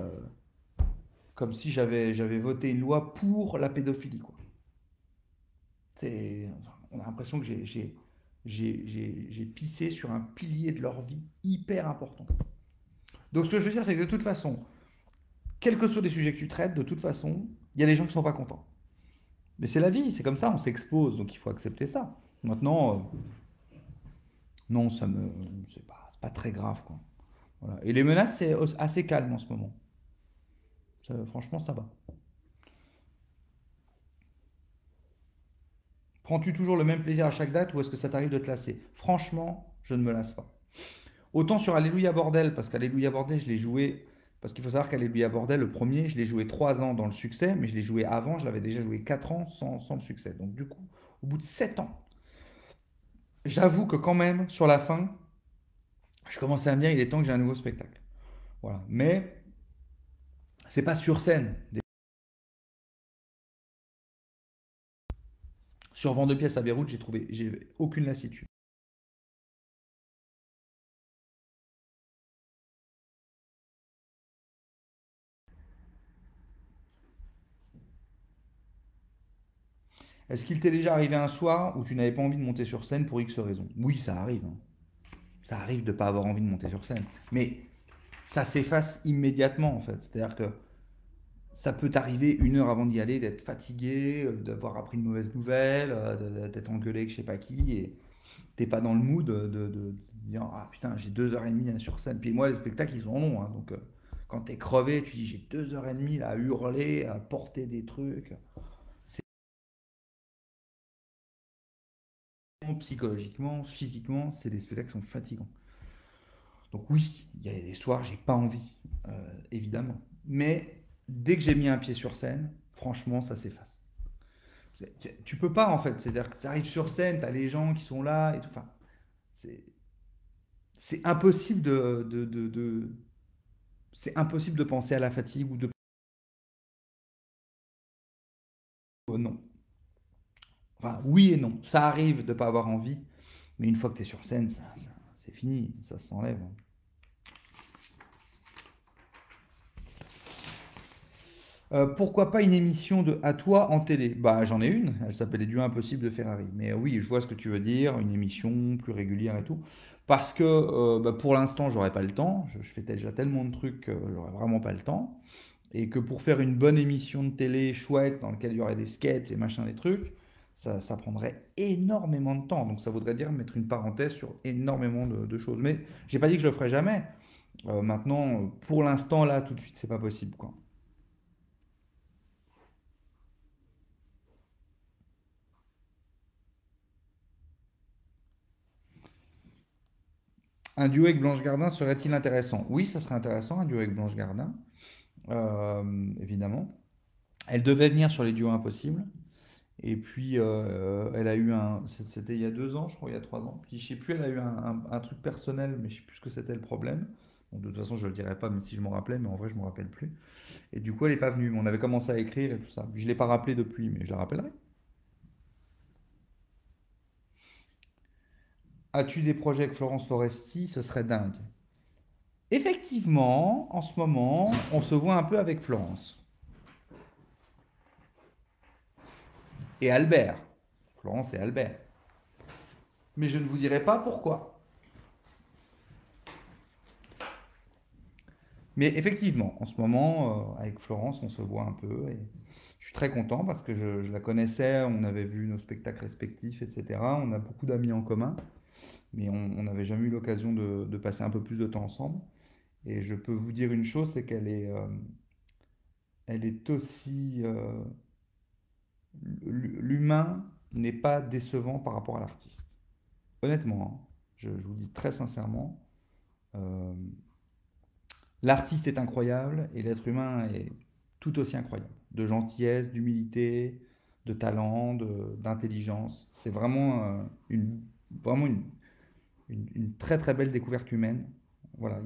Speaker 1: voté une loi pour la pédophilie, quoi. C'est, on a l'impression que j'ai pissé sur un pilier de leur vie hyper important. Donc ce que je veux dire, c'est que de toute façon, quels que soient les sujets que tu traites, de toute façon, il y a des gens qui ne sont pas contents. Mais c'est la vie, c'est comme ça, on s'expose, donc il faut accepter ça. Maintenant, non, c'est pas très grave, quoi. Voilà. Et les menaces, c'est assez calme en ce moment. Franchement, ça va. Prends-tu toujours le même plaisir à chaque date ou est-ce que ça t'arrive de te lasser? Franchement, je ne me lasse pas. Autant sur Alléluia Bordel, parce qu'Alléluia Bordel, je l'ai joué. Parce qu'il faut savoir qu'Alléluia Bordel, le premier, je l'ai joué 3 ans dans le succès, mais je l'ai joué avant, je l'avais déjà joué 4 ans sans le succès. Donc du coup, au bout de 7 ans, j'avoue que quand même, sur la fin, je commençais à me dire, il est temps que j'ai un nouveau spectacle. Voilà. Mais c'est pas sur scène. Sur Vent de pièces à Beyrouth, j'ai aucune lassitude. Est-ce qu'il t'est déjà arrivé un soir où tu n'avais pas envie de monter sur scène pour X raison? Oui, ça arrive, hein. Ça arrive de ne pas avoir envie de monter sur scène. Mais ça s'efface immédiatement, en fait. C'est-à-dire que ça peut t'arriver une heure avant d'y aller d'être fatigué, d'avoir appris une mauvaise nouvelle, d'être engueulé avec je sais pas qui, et t'es pas dans le mood de dire ah putain, j'ai 2 heures et demie sur scène. Puis moi, les spectacles, ils sont longs, hein, donc quand t'es crevé, tu dis j'ai 2 heures et demie là, à hurler, à porter des trucs. C'est psychologiquement, physiquement, c'est des spectacles qui sont fatigants. Donc oui, il y a des soirs, j'ai pas envie, évidemment. Mais dès que j'ai mis un pied sur scène, franchement, ça s'efface. Tu peux pas en fait, c'est-à-dire que tu arrives sur scène, tu as les gens qui sont là et tout. Enfin, c'est c'est impossible c'est impossible de penser à la fatigue ou de non. Enfin, oui et non. Ça arrive de pas avoir envie, mais une fois que tu es sur scène, c'est fini, ça s'enlève. Pourquoi pas une émission de À toi en télé? Bah j'en ai une, elle s'appelle Les Duos Impossibles de Ferrari. Mais oui, je vois ce que tu veux dire, une émission plus régulière et tout. Parce que bah, pour l'instant, j'aurais pas le temps. Je fais déjà tellement de trucs que j'aurais vraiment pas le temps. Et que pour faire une bonne émission de télé chouette, dans laquelle il y aurait des sketchs, des machins, des trucs, ça prendrait énormément de temps. Donc ça voudrait dire mettre une parenthèse sur énormément de choses. Mais j'ai pas dit que je le ferais jamais. Maintenant, pour l'instant, là, tout de suite, c'est pas possible, quoi. Un duo avec Blanche Gardin serait-il intéressant? Oui, ça serait intéressant, un duo avec Blanche Gardin, évidemment. Elle devait venir sur les duos impossibles. Et puis, elle a eu c'était il y a 2 ans, je crois, il y a 3 ans. Puis, je sais plus, elle a eu un truc personnel, mais je sais plus ce que c'était le problème. Bon, de toute façon, je le dirais pas, même si je m'en rappelais, mais en vrai, je m'en rappelle plus. Et du coup, elle est pas venue. Mais on avait commencé à écrire et tout ça. Je l'ai pas rappelé depuis, mais je la rappellerai. As-tu des projets avec Florence Foresti? Ce serait dingue. Effectivement, en ce moment, on se voit un peu avec Florence. Et Albert. Florence et Albert. Mais je ne vous dirai pas pourquoi. Mais effectivement, en ce moment, avec Florence, on se voit un peu. Et je suis très content parce que je la connaissais, on avait vu nos spectacles respectifs, etc. On a beaucoup d'amis en commun, mais on n'avait jamais eu l'occasion de passer un peu plus de temps ensemble. Et je peux vous dire une chose, c'est elle est aussi l'humain n'est pas décevant par rapport à l'artiste. Honnêtement, hein, je vous dis très sincèrement, euh, l'artiste est incroyable et l'être humain est tout aussi incroyable. De gentillesse, d'humilité, de talent, d'intelligence. C'est vraiment, vraiment une très très belle découverte humaine. Voilà,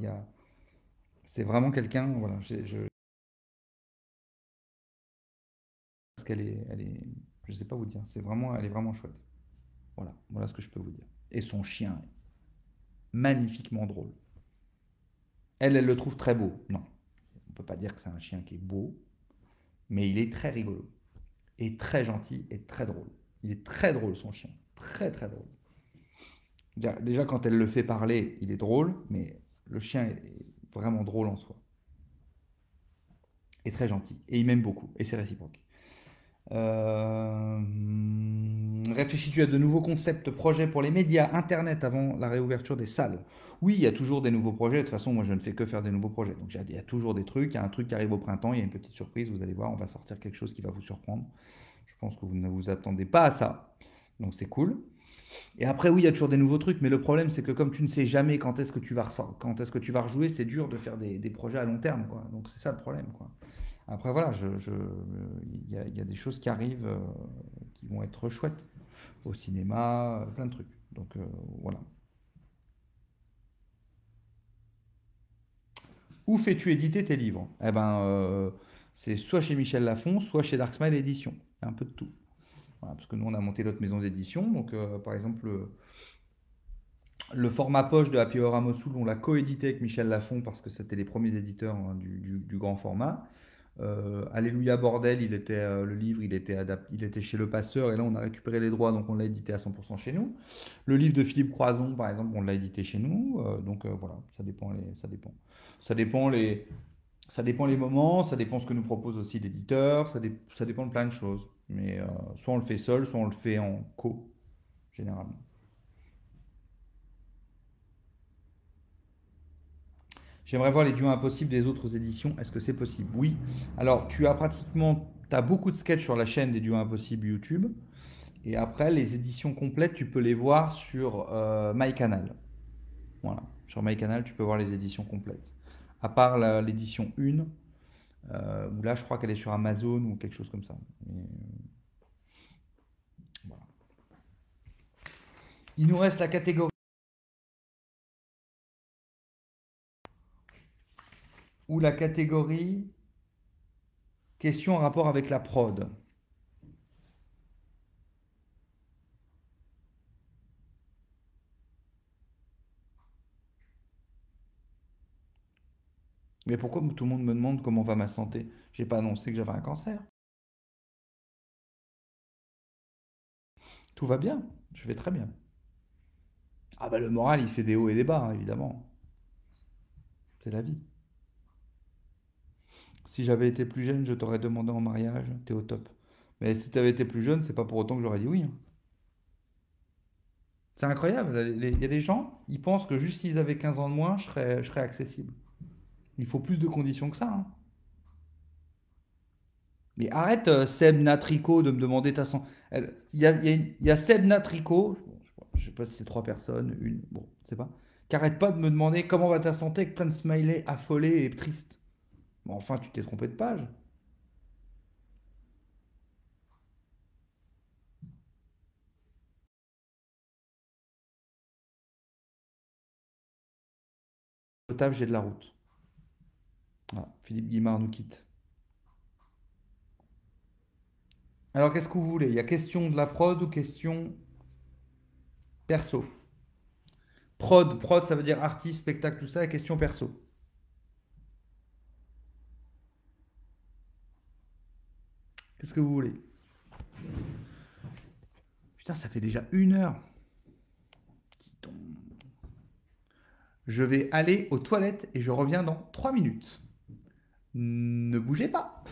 Speaker 1: c'est vraiment quelqu'un, voilà, parce je sais pas vous dire, elle est vraiment chouette. Voilà, voilà ce que je peux vous dire. Et son chien est magnifiquement drôle. Elle le trouve très beau. Non, on peut pas dire que c'est un chien qui est beau, mais il est très rigolo. Et très gentil et très drôle. Il est très drôle son chien. Très très drôle. Déjà quand elle le fait parler, il est drôle, mais le chien est vraiment drôle en soi. Et très gentil. Et il m'aime beaucoup. Et c'est réciproque. Réfléchis-tu à de nouveaux concepts, projets pour les médias, Internet avant la réouverture des salles? Oui, il y a toujours des nouveaux projets. De toute façon, moi, je ne fais que faire des nouveaux projets. Donc, il y a toujours des trucs. Il y a un truc qui arrive au printemps. Il y a une petite surprise. Vous allez voir, on va sortir quelque chose qui va vous surprendre. Je pense que vous ne vous attendez pas à ça. Donc, c'est cool. Et après, oui, il y a toujours des nouveaux trucs. Mais le problème, c'est que comme tu ne sais jamais quand est-ce que tu vas, quand est-ce que tu vas rejouer, c'est dur de faire des projets à long terme, quoi. Donc, c'est ça le problème, quoi. Après, voilà, il y a des choses qui arrivent qui vont être chouettes au cinéma, plein de trucs. Donc, voilà. Où fais-tu éditer tes livres? Eh ben, c'est soit chez Michel Lafon, soit chez Dark Smile Édition. Il y a un peu de tout. Voilà, parce que nous, on a monté notre maison d'édition. Donc, par exemple, le format poche de Happy Hour à Mossoul, on l'a coédité avec Michel Lafon parce que c'était les premiers éditeurs, hein, du grand format. Alléluia Bordel, le livre, il était chez Le Passeur et là on a récupéré les droits donc on l'a édité à 100% chez nous. Le livre de Philippe Croison par exemple, on l'a édité chez nous. Donc voilà, Ça dépend ça dépend les moments, ça dépend ce que nous propose aussi l'éditeur, ça dépend de plein de choses. Mais soit on le fait seul, soit on le fait en co, généralement. J'aimerais voir les duos impossibles des autres éditions. Est-ce que c'est possible? Oui. Alors, tu as beaucoup de sketchs sur la chaîne des duos impossibles YouTube. Et après, les éditions complètes, tu peux les voir sur MyCanal. Voilà. Sur MyCanal, tu peux voir les éditions complètes. À part l'édition 1, où là, je crois qu'elle est sur Amazon ou quelque chose comme ça. Mais, voilà. Il nous reste la catégorie ou la catégorie questions en rapport avec la prod. Mais pourquoi tout le monde me demande comment va ma santé? J'ai pas annoncé que j'avais un cancer. Tout va bien, je vais très bien. Ah bah le moral, il fait des hauts et des bas, hein, évidemment. C'est la vie. Si j'avais été plus jeune, je t'aurais demandé en mariage, t'es au top. Mais si t'avais été plus jeune, c'est pas pour autant que j'aurais dit oui, hein. C'est incroyable. Il y a des gens, ils pensent que juste s'ils avaient 15 ans de moins, je serais accessible. Il faut plus de conditions que ça, hein. Mais arrête, Seb Natrico, de me demander ta santé. Il y a Seb Natrico, je sais pas si c'est trois personnes, une, bon, je sais pas, qui arrête pas de me demander comment va ta santé avec plein de smileys affolés et tristes. Bon, enfin, tu t'es trompé de page. Au taf, j'ai de la route. Voilà, Philippe Guimard nous quitte. Alors, qu'est-ce que vous voulez? Il y a question de la prod ou question perso? Prod, ça veut dire artiste, spectacle, tout ça, et question perso. Qu'est-ce que vous voulez? Putain, ça fait déjà 1 heure. Dis donc. Je vais aller aux toilettes et je reviens dans 3 minutes. Ne bougez pas.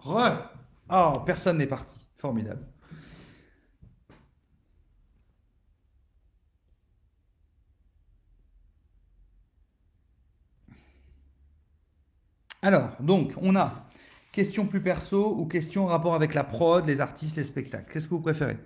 Speaker 1: Re. Oh, personne n'est parti. Formidable. Alors, donc, on a question plus perso ou question en rapport avec la prod, les artistes, les spectacles. Qu'est-ce que vous préférez?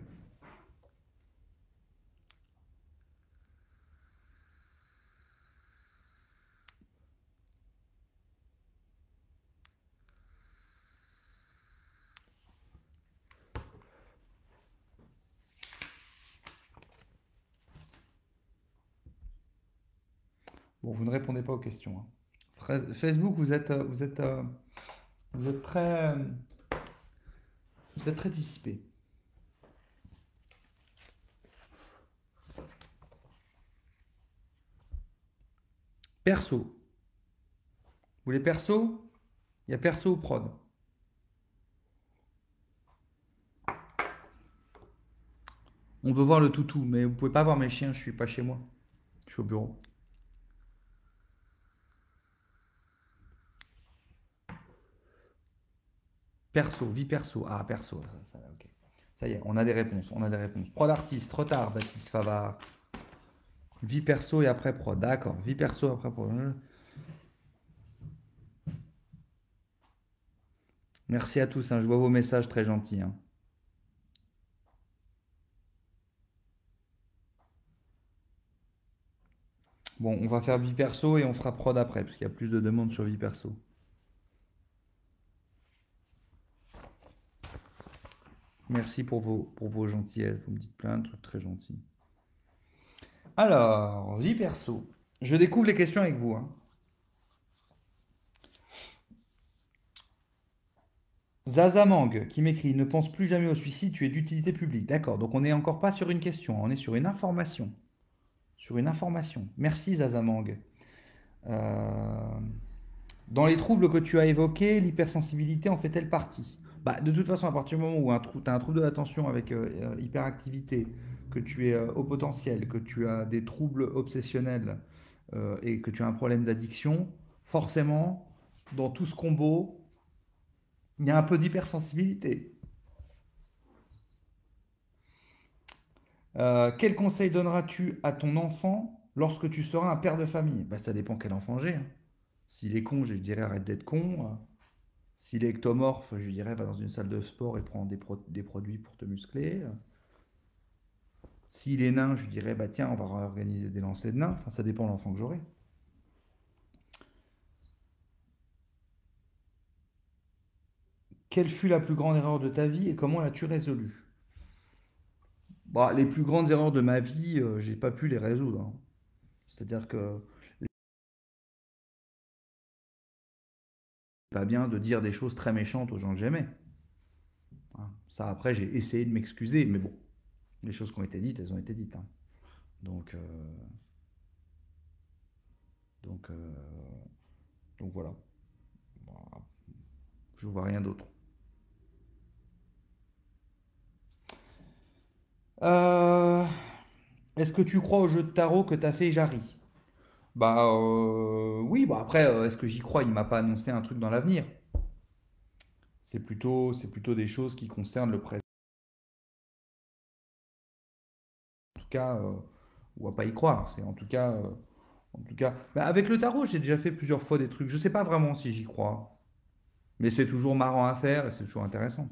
Speaker 1: Bon, vous ne répondez pas aux questions, hein. Facebook, vous êtes très, vous êtes très dissipé. Perso. Vous voulez perso? Il y a perso ou prod. On veut voir le toutou, mais vous pouvez pas voir mes chiens, je suis pas chez moi. Je suis au bureau. Perso, vie perso. Ah, perso. Ok. Ça y est, on a des réponses. On a des réponses. Prod artiste, trop tard, Baptiste Favard. Vie perso et après prod. D'accord. Vie perso après prod. Merci à tous, hein. Je vois vos messages très gentils, hein. Bon, on va faire vie perso et on fera prod après, parce qu'il y a plus de demandes sur vie perso. Merci pour vos gentillesses. Vous me dites plein de trucs très gentils. Alors, vie perso. Je découvre les questions avec vous, hein. Zazamang qui m'écrit: ne pense plus jamais au suicide, tu es d'utilité publique. D'accord, donc on n'est encore pas sur une question, on est sur une information. Sur une information. Merci Zazamang. Euh, Dans les troubles que tu as évoqués, l'hypersensibilité en fait-elle partie? Bah, de toute façon, à partir du moment où tu as un trouble de l'attention avec hyperactivité, que tu es au potentiel, que tu as des troubles obsessionnels et que tu as un problème d'addiction, forcément, dans tout ce combo, il y a un peu d'hypersensibilité. Quel conseil donneras-tu à ton enfant lorsque tu seras un père de famille? Bah, ça dépend quel enfant j'ai, hein. S'il est con, je lui dirais arrête d'être con. S'il est ectomorphe, je lui dirais va dans une salle de sport et prends des produits pour te muscler. S'il est nain, je lui dirais bah tiens, on va organiser des lancers de nains. Enfin, ça dépend de l'enfant que j'aurai. Quelle fut la plus grande erreur de ta vie et comment l'as-tu résolue? Bah, les plus grandes erreurs de ma vie, j'ai pas pu les résoudre, hein. C'est-à-dire que c'est pas bien de dire des choses très méchantes aux gens que j'aimais, hein. Ça, après, j'ai essayé de m'excuser, mais bon, les choses qui ont été dites, elles ont été dites, hein. Donc, donc, euh, donc voilà. Bon, je vois rien d'autre. Euh, Est-ce que tu crois au jeu de tarot que t'as fait Jarry? Bah oui, bah après, est-ce que j'y crois? Il m'a pas annoncé un truc dans l'avenir. C'est plutôt des choses qui concernent le présent. En tout cas, on va pas y croire. C'est en tout cas. Bah, avec le tarot, j'ai déjà fait plusieurs fois des trucs. Je sais pas vraiment si j'y crois, mais c'est toujours marrant à faire et c'est toujours intéressant.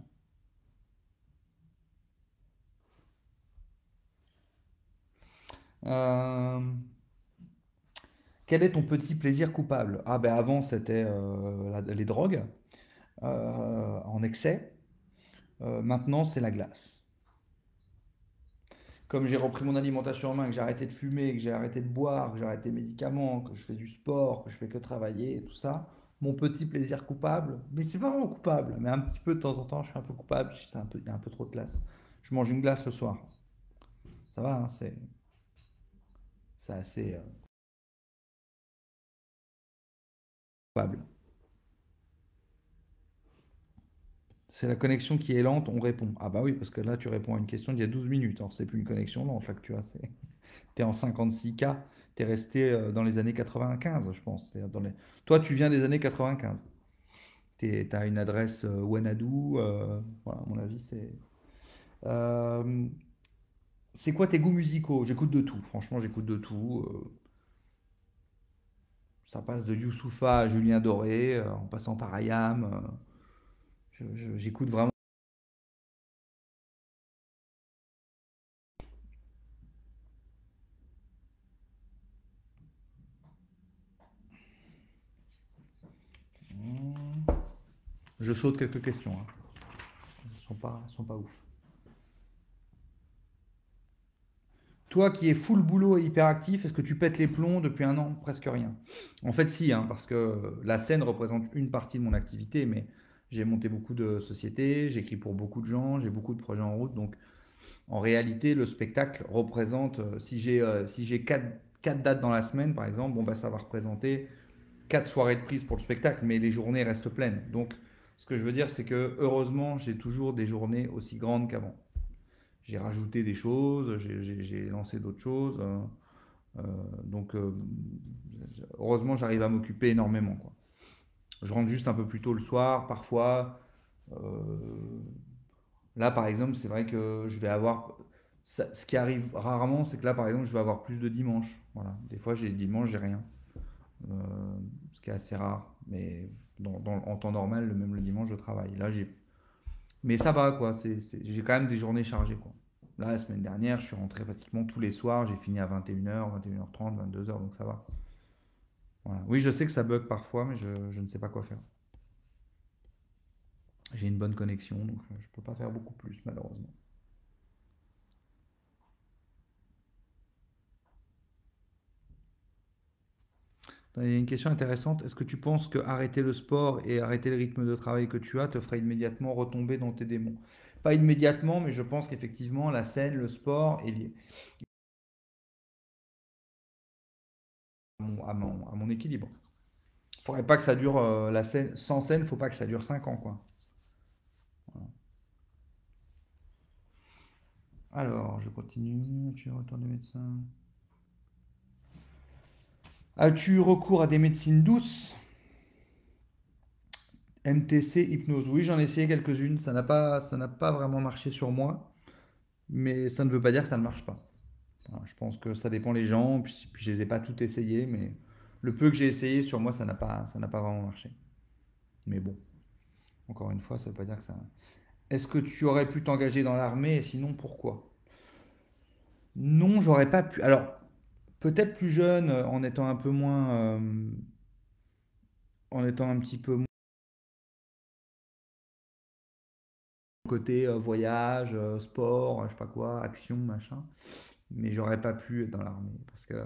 Speaker 1: Euh, Quel est ton petit plaisir coupable? Ah ben avant c'était les drogues en excès. Maintenant c'est la glace. Comme j'ai repris mon alimentation en main, que j'ai arrêté de fumer, que j'ai arrêté de boire, que j'ai arrêté les médicaments, que je fais du sport, que je fais que travailler et tout ça, mon petit plaisir coupable, mais c'est pas vraiment coupable, mais un petit peu de temps en temps, je suis un peu coupable, il y a un peu trop de glace. Je mange une glace le soir. Ça va, hein, c'est assez coupable. C'est la connexion qui est lente, on répond. Ah bah oui, parce que là, tu réponds à une question d'il y a 12 minutes. Alors, c'est plus une connexion lente, là, que tu as. T'es en 56K, t'es resté dans les années 95, je pense. Toi, tu viens des années 95. T'as une adresse Wanadu. Voilà, à mon avis, c'est. Euh, c'est quoi tes goûts musicaux? J'écoute de tout, franchement, j'écoute de tout. Ça passe de Youssoupha à Julien Doré, en passant par Ayam. J'écoute vraiment. Je saute quelques questions, hein. Elles sont pas ouf. Toi qui es full boulot et hyperactif, est-ce que tu pètes les plombs depuis un an? Presque rien. En fait, si, hein, parce que la scène représente une partie de mon activité, mais j'ai monté beaucoup de sociétés, j'écris pour beaucoup de gens, j'ai beaucoup de projets en route. Donc, en réalité, le spectacle représente, si j'ai quatre dates dans la semaine, par exemple, bon, bah, ça va représenter 4 soirées de prise pour le spectacle, mais les journées restent pleines. Donc, ce que je veux dire, c'est que heureusement, j'ai toujours des journées aussi grandes qu'avant. J'ai rajouté des choses, j'ai lancé d'autres choses. Euh, donc, heureusement, j'arrive à m'occuper énormément, quoi. Je rentre juste un peu plus tôt le soir, parfois. Euh, Là, par exemple, c'est vrai que je vais avoir. Ce qui arrive rarement, c'est que là, par exemple, je vais avoir plus de dimanches. Voilà. Des fois, j'ai dimanche, j'ai rien. Euh, Ce qui est assez rare. Mais en temps normal, même le dimanche, je travaille. Là, j'ai. Mais ça va, quoi. J'ai quand même des journées chargées, quoi. Là, la semaine dernière, je suis rentré pratiquement tous les soirs. J'ai fini à 21h, 21h30, 22h, donc ça va. Voilà. Oui, je sais que ça bug parfois, mais je ne sais pas quoi faire. J'ai une bonne connexion, donc je ne peux pas faire beaucoup plus, malheureusement. Il y a une question intéressante. Est-ce que tu penses que arrêter le sport et arrêter le rythme de travail que tu as te ferait immédiatement retomber dans tes démons? Pas immédiatement, mais je pense qu'effectivement, la scène, le sport est lié à mon équilibre. Il ne faudrait pas que ça dure, la scène, sans scène, il ne faut pas que ça dure 5 ans, quoi. Voilà. Alors, je continue. Tu retournes médecin. As-tu eu recours à des médecines douces? MTC, hypnose. Oui, j'en ai essayé quelques-unes. Ça n'a pas vraiment marché sur moi, mais ça ne veut pas dire que ça ne marche pas. Voilà, je pense que ça dépend les gens, puis je les ai pas toutes essayées, mais le peu que j'ai essayé sur moi, ça n'a pas vraiment marché. Mais bon, encore une fois, ça ne veut pas dire que ça. Est-ce que tu aurais pu t'engager dans l'armée et sinon pourquoi? Non, j'aurais pas pu. Alors, peut-être plus jeune, en étant un petit peu moins côté voyage, sport, je sais pas quoi, action, machin. Mais j'aurais pas pu être dans l'armée parce que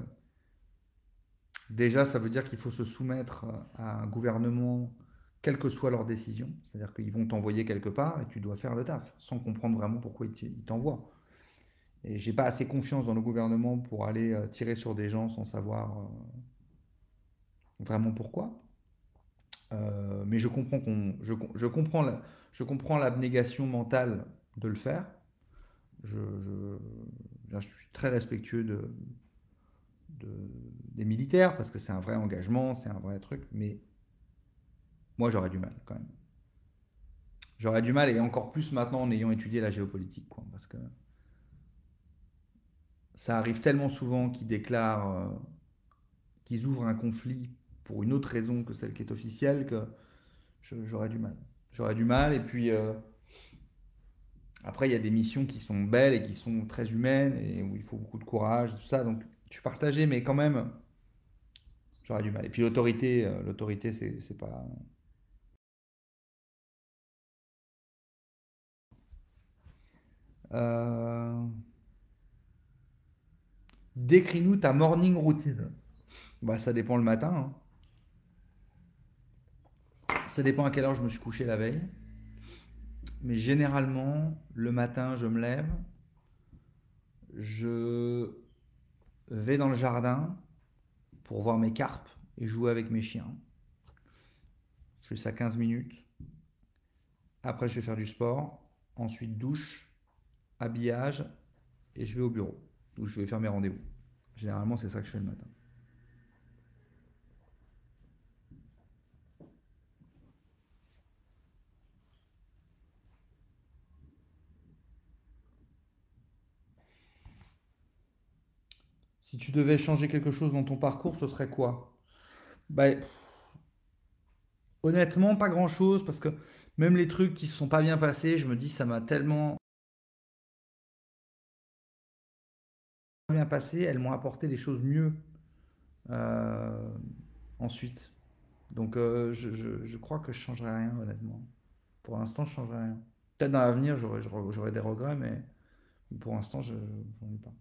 Speaker 1: déjà, ça veut dire qu'il faut se soumettre à un gouvernement, quelle que soit leur décision. C'est-à-dire qu'ils vont t'envoyer quelque part et tu dois faire le taf, sans comprendre vraiment pourquoi ils t'envoient. Et j'ai pas assez confiance dans le gouvernement pour aller tirer sur des gens sans savoir vraiment pourquoi. Mais je comprends l'abnégation mentale de le faire. Je suis très respectueux de- des militaires parce que c'est un vrai engagement, c'est un vrai truc. Mais moi, j'aurais du mal quand même. J'aurais du mal, et encore plus maintenant en ayant étudié la géopolitique, quoi, parce que ça arrive tellement souvent qu'ils déclarent, qu'ils ouvrent un conflit pour une autre raison que celle qui est officielle, que j'aurais du mal. J'aurais du mal, et puis après, il y a des missions qui sont belles et qui sont très humaines, et où il faut beaucoup de courage, tout ça, donc je suis partagé, mais quand même, j'aurais du mal. Et puis l'autorité, c'est pas. Euh, Décris-nous ta morning routine. Bah, ça dépend le matin, hein. Ça dépend à quelle heure je me suis couché la veille. Mais généralement, le matin, je me lève, je vais dans le jardin pour voir mes carpes et jouer avec mes chiens. Je fais ça 15 minutes. Après, je vais faire du sport. Ensuite, douche, habillage et je vais au bureau où je vais faire mes rendez-vous. Généralement, c'est ça que je fais le matin. Si tu devais changer quelque chose dans ton parcours, ce serait quoi? Bah, honnêtement, pas grand-chose, parce que même les trucs qui se sont pas bien passés, je me dis, ça m'a tellement bien passé, elles m'ont apporté des choses mieux euh, ensuite. Donc, je crois que je changerai rien, honnêtement. Pour l'instant, je changerai rien. Peut-être dans l'avenir, j'aurai des regrets, mais pour l'instant, je n'en ai pas.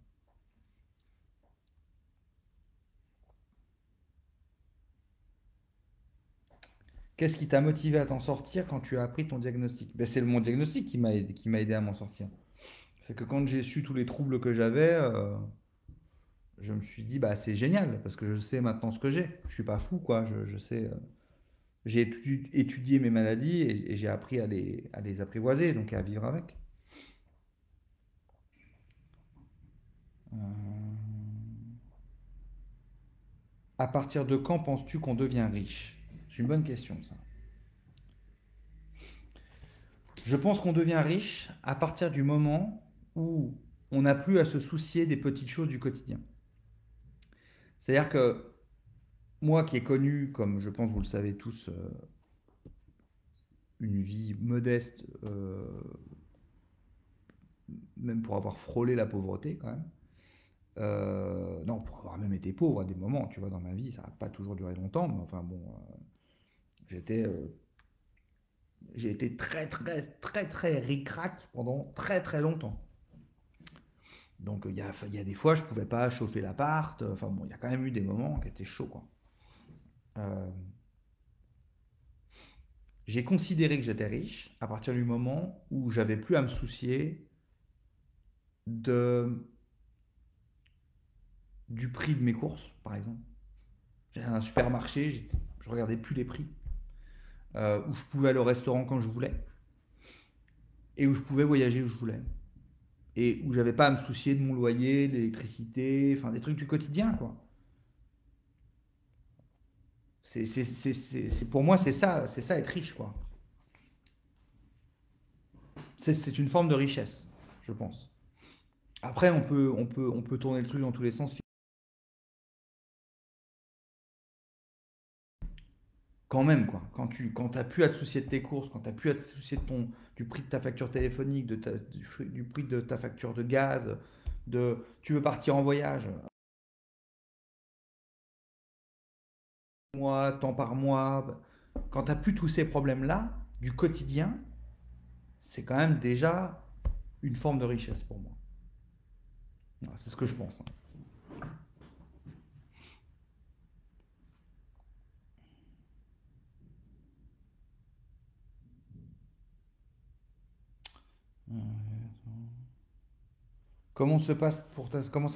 Speaker 1: Qu'est-ce qui t'a motivé à t'en sortir quand tu as appris ton diagnostic? Ben, c'est mon diagnostic qui m'a aidé à m'en sortir. C'est que quand j'ai su tous les troubles que j'avais, je me suis dit, bah, c'est génial, parce que je sais maintenant ce que j'ai. Je suis pas fou, quoi. Je sais, j'ai étudié mes maladies et j'ai appris à les apprivoiser, donc à vivre avec. Euh, à partir de quand penses-tu qu'on devient riche? C'est une bonne question, ça. Je pense qu'on devient riche à partir du moment où on n'a plus à se soucier des petites choses du quotidien. C'est-à-dire que moi qui ai connu, comme je pense vous le savez tous, une vie modeste, même pour avoir frôlé la pauvreté quand même, non, pour avoir même été pauvre à des moments, tu vois, dans ma vie, ça n'a pas toujours duré longtemps, mais enfin bon, j'étais, j'ai été très ric-rac pendant très longtemps. Donc il y a des fois, je pouvais pas chauffer l'appart, enfin bon, il y a quand même eu des moments qui étaient chauds, quoi. Euh, j'ai considéré que j'étais riche à partir du moment où j'avais plus à me soucier de, du prix de mes courses, par exemple. J'allais à un supermarché, je regardais plus les prix, où je pouvais aller au restaurant quand je voulais, et où je pouvais voyager où je voulais. Et où j'avais pas à me soucier de mon loyer, de l'électricité, enfin des trucs du quotidien, quoi. Pour moi, c'est ça être riche, quoi. C'est une forme de richesse, je pense. Après, on peut tourner le truc dans tous les sens. Quand même, quoi. Quand t'as plus à te soucier de tes courses, quand t'as plus à te soucier de du prix de ta facture téléphonique, du prix de ta facture de gaz, tu veux partir en voyage, mois, temps par mois, quand t'as plus tous ces problèmes-là, du quotidien, c'est quand même déjà une forme de richesse pour moi. Voilà, c'est ce que je pense, hein. Comment ça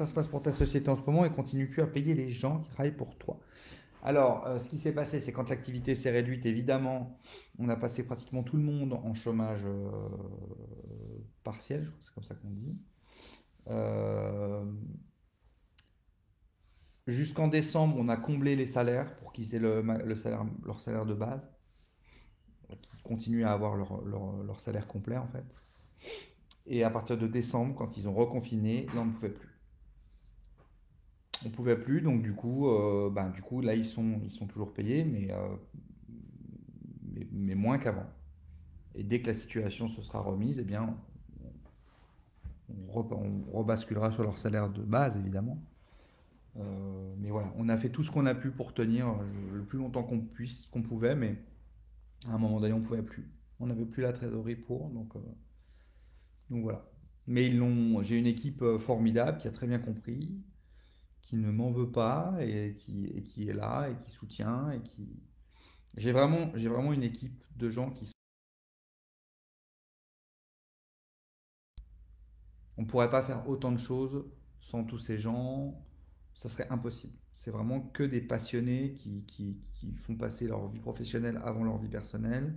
Speaker 1: se passe pour ta société en ce moment et continues-tu à payer les gens qui travaillent pour toi? Alors, ce qui s'est passé, c'est quand l'activité s'est réduite, évidemment, on a passé pratiquement tout le monde en chômage partiel, je crois que c'est comme ça qu'on dit. Euh, Jusqu'en décembre, on a comblé les salaires pour qu'ils aient le salaire, leur salaire de base, qu'ils continuent à avoir leur salaire complet en fait. Et à partir de décembre, quand ils ont reconfiné, là on ne pouvait plus. On ne pouvait plus, donc du coup là ils sont toujours payés, mais moins qu'avant. Et dès que la situation se sera remise, eh bien, on rebasculera sur leur salaire de base, évidemment. Mais voilà, on a fait tout ce qu'on a pu pour tenir le plus longtemps qu'on pouvait, mais à un moment donné, on ne pouvait plus. On n'avait plus la trésorerie pour, donc voilà. Mais j'ai une équipe formidable qui a très bien compris, qui ne m'en veut pas et qui est là et qui soutient et qui. J'ai vraiment une équipe de gens qui. On ne pourrait pas faire autant de choses sans tous ces gens. Ça serait impossible. C'est vraiment que des passionnés qui font passer leur vie professionnelle avant leur vie personnelle,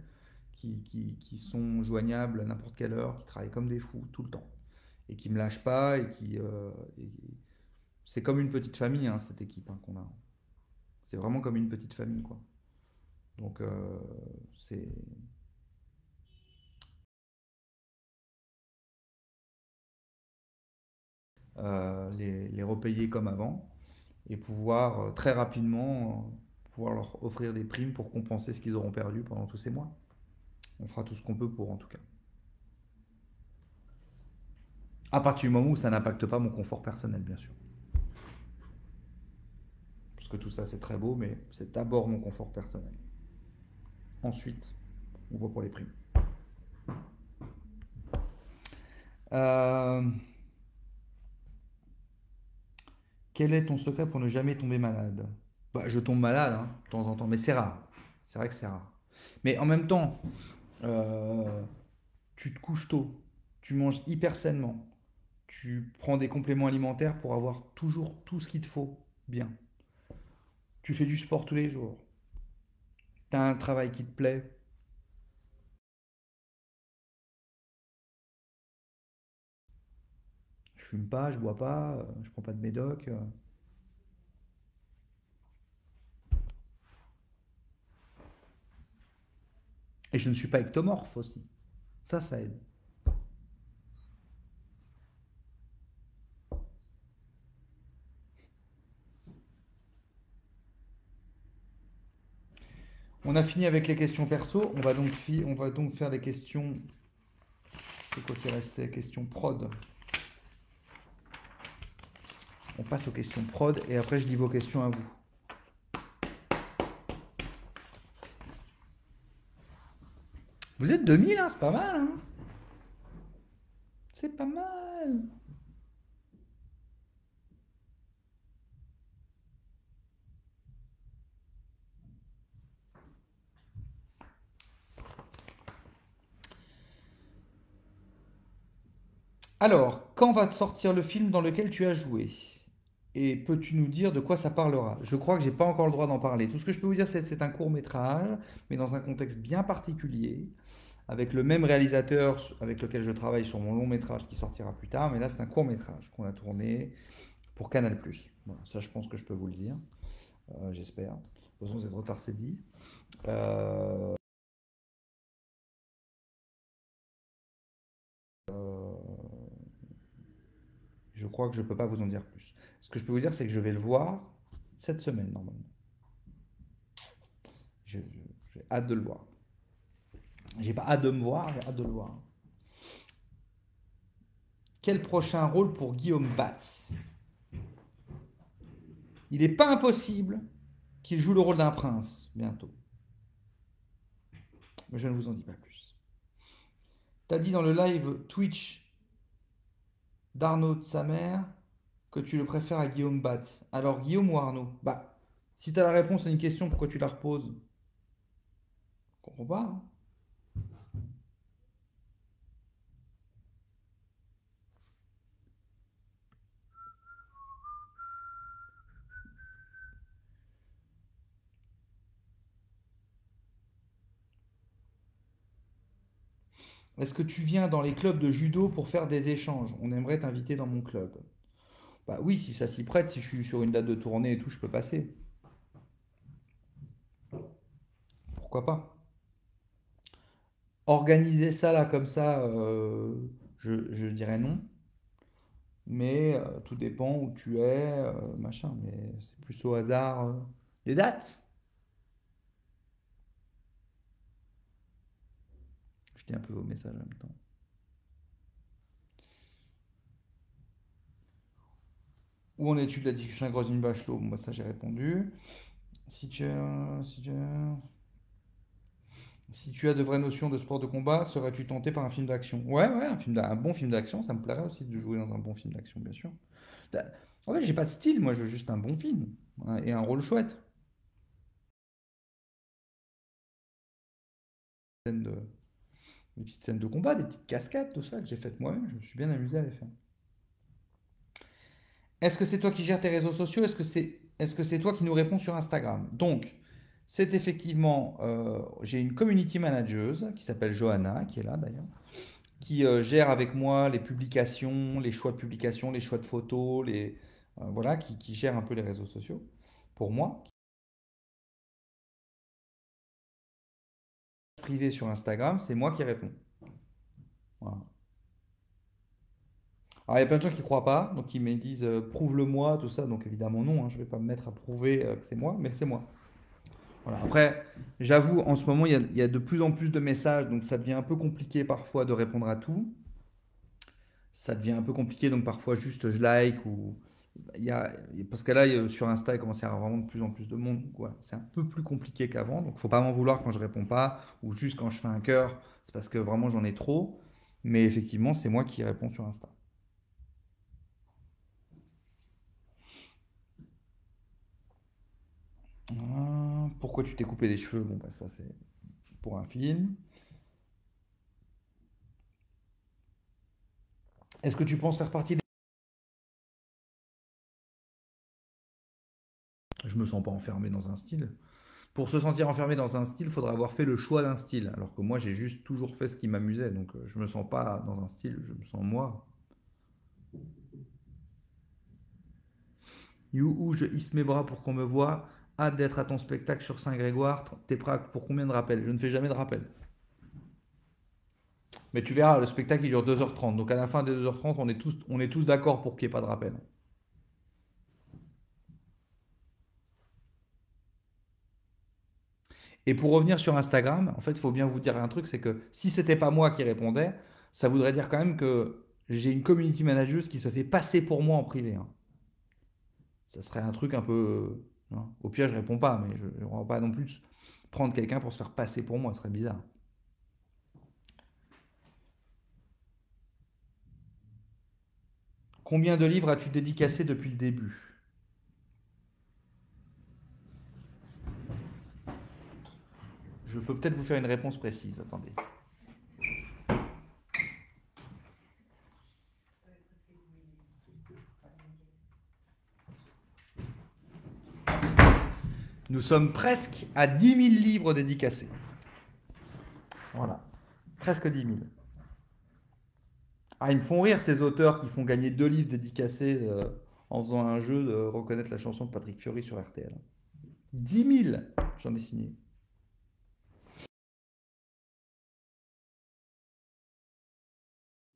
Speaker 1: qui sont joignables à n'importe quelle heure, qui travaillent comme des fous tout le temps et qui me lâchent pas c'est comme une petite famille, hein, cette équipe, hein, qu'on a. C'est vraiment comme une petite famille, quoi. Donc c'est les repayer comme avant et pouvoir très rapidement pouvoir leur offrir des primes pour compenser ce qu'ils auront perdu pendant tous ces mois. On fera tout ce qu'on peut pour en tout cas. À partir du moment où ça n'impacte pas mon confort personnel, bien sûr. Parce que tout ça c'est très beau, mais c'est d'abord mon confort personnel. Ensuite, on voit pour les primes. Euh, Quel est ton secret pour ne jamais tomber malade? Bah, je tombe malade hein, de temps en temps, mais c'est rare. C'est vrai que c'est rare. Mais en même temps, euh, tu te couches tôt, tu manges hyper sainement, tu prends des compléments alimentaires pour avoir toujours tout ce qu'il te faut bien. Tu fais du sport tous les jours, tu as un travail qui te plaît. Je fume pas, je bois pas, je prends pas de médoc. Et je ne suis pas ectomorphe aussi. Ça aide. On a fini avec les questions perso. On va donc faire les questions. C'est quoi qui restait? Questions prod. On passe aux questions prod et après je lis vos questions à vous. Vous êtes 2000, hein, c'est pas mal. Hein, c'est pas mal. Alors, quand va sortir le film dans lequel tu as joué? Et peux-tu nous dire de quoi ça parlera? Je crois que j'ai pas encore le droit d'en parler. Tout ce que je peux vous dire, c'est que c'est un court métrage, mais dans un contexte bien particulier, avec le même réalisateur avec lequel je travaille sur mon long métrage qui sortira plus tard. Mais là, c'est un court métrage qu'on a tourné pour Canal+. Voilà, ça, je pense que je peux vous le dire. J'espère. De toute façon, c'est trop tard, c'est dit. Euh, je crois que je ne peux pas vous en dire plus. Ce que je peux vous dire, c'est que je vais le voir cette semaine, normalement. J'ai hâte de le voir. J'ai pas hâte de me voir, j'ai hâte de le voir. Quel prochain rôle pour Guillaume Batz? Il n'est pas impossible qu'il joue le rôle d'un prince bientôt. Mais je ne vous en dis pas plus. T'as dit dans le live Twitch d'Arnaud de sa mère que tu le préfères à Guillaume Batz. Alors Guillaume ou Arnaud? Bah, si tu as la réponse à une question, pourquoi tu la reposes? Je comprends pas. Hein. Est-ce que tu viens dans les clubs de judo pour faire des échanges? On aimerait t'inviter dans mon club. Bah oui, si ça s'y prête, si je suis sur une date de tournée et tout, je peux passer. Pourquoi pas? Organiser ça là comme ça, je dirais non. Mais tout dépend où tu es, machin. Mais c'est plus au hasard des dates. Je lis un peu vos messages en même temps. Où en es-tu de la discussion avec Roselyne Bachelot? Moi, ça j'ai répondu. Si tu as de vraies notions de sport de combat, serais-tu tenté par un film d'action? Ouais, ouais, un bon film d'action, ça me plairait aussi de jouer dans un bon film d'action, bien sûr. En fait, j'ai pas de style, moi je veux juste un bon film hein, et un rôle chouette. Scène de- Des petites scènes de combat, des petites cascades, tout ça que j'ai faites moi-même, je me suis bien amusé à les faire. Est-ce que c'est toi qui gères tes réseaux sociaux? Est-ce que c'est toi qui nous réponds sur Instagram? Donc, c'est effectivement, j'ai une community manager qui s'appelle Johanna, qui est là d'ailleurs, qui gère avec moi les publications, les choix de publications, les choix de photos, voilà, qui gère un peu les réseaux sociaux pour moi. Privé sur Instagram, c'est moi qui réponds. Voilà. Alors, il y a plein de gens qui croient pas, donc ils me disent prouve-le-moi, tout ça. Donc, évidemment, non, hein, je vais pas me mettre à prouver que c'est moi, mais c'est moi. Voilà. Après, j'avoue, en ce moment, il y a de plus en plus de messages, donc ça devient un peu compliqué parfois de répondre à tout. Ça devient un peu compliqué, donc parfois juste je like ou il y a, parce que là sur Insta il commence à y avoir vraiment de plus en plus de monde, donc ouais, c'est un peu plus compliqué qu'avant, donc faut pas m'en vouloir quand je réponds pas ou juste quand je fais un cœur, c'est parce que vraiment j'en ai trop, mais effectivement c'est moi qui réponds sur Insta. Pourquoi tu t'es coupé les cheveux? Bon bah ça c'est pour un film. Est-ce que tu penses faire partie des... Je me sens pas enfermé dans un style. Pour se sentir enfermé dans un style, il faudrait avoir fait le choix d'un style. Alors que moi, j'ai juste toujours fait ce qui m'amusait. Donc, je me sens pas dans un style, je me sens moi. Youhou, je hisse mes bras pour qu'on me voit. Hâte d'être à ton spectacle sur Saint-Grégoire. T'es prêt pour combien de rappels? Je ne fais jamais de rappels. Mais tu verras, le spectacle il dure 2h30. Donc à la fin des 2h30, on est tous d'accord pour qu'il n'y ait pas de rappel. Et pour revenir sur Instagram, en fait, il faut bien vous dire un truc, c'est que si c'était pas moi qui répondais, ça voudrait dire quand même que j'ai une community manager qui se fait passer pour moi en privé, hein. Ça serait un truc un peu, hein. Au pire, je réponds pas, mais je ne vais pas non plus prendre quelqu'un pour se faire passer pour moi, ce serait bizarre. Combien de livres as-tu dédicacé depuis le début? Je peux peut-être vous faire une réponse précise. Attendez. Nous sommes presque à 10 000 livres dédicacés. Voilà. Presque 10 000. Ah, ils me font rire ces auteurs qui font gagner 2 livres dédicacés en faisant un jeu de reconnaître la chanson de Patrick Fiori sur RTL. 10 000, j'en ai signé.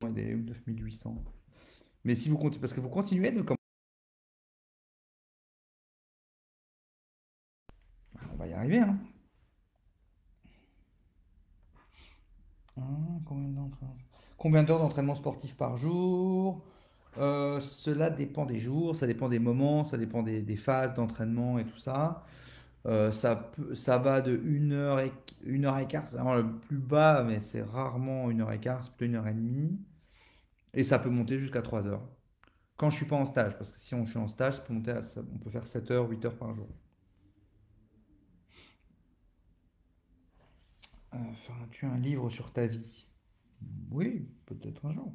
Speaker 1: Il est 9 800. Mais si vous continuez, parce que vous continuez de... On va y arriver, hein. Combien d'heures d'entraînement sportif par jour? Cela dépend des jours, ça dépend des moments, ça dépend des phases d'entraînement et tout ça. Ça va de 1 heure et quart, c'est vraiment le plus bas, mais c'est rarement 1 heure et quart, c'est plutôt 1 heure et demie. Et ça peut monter jusqu'à 3 heures. Quand je suis pas en stage, parce que si on je suis en stage, on peut faire 7 heures, 8 heures par jour. Feras-tu un livre sur ta vie? Oui, peut-être un jour.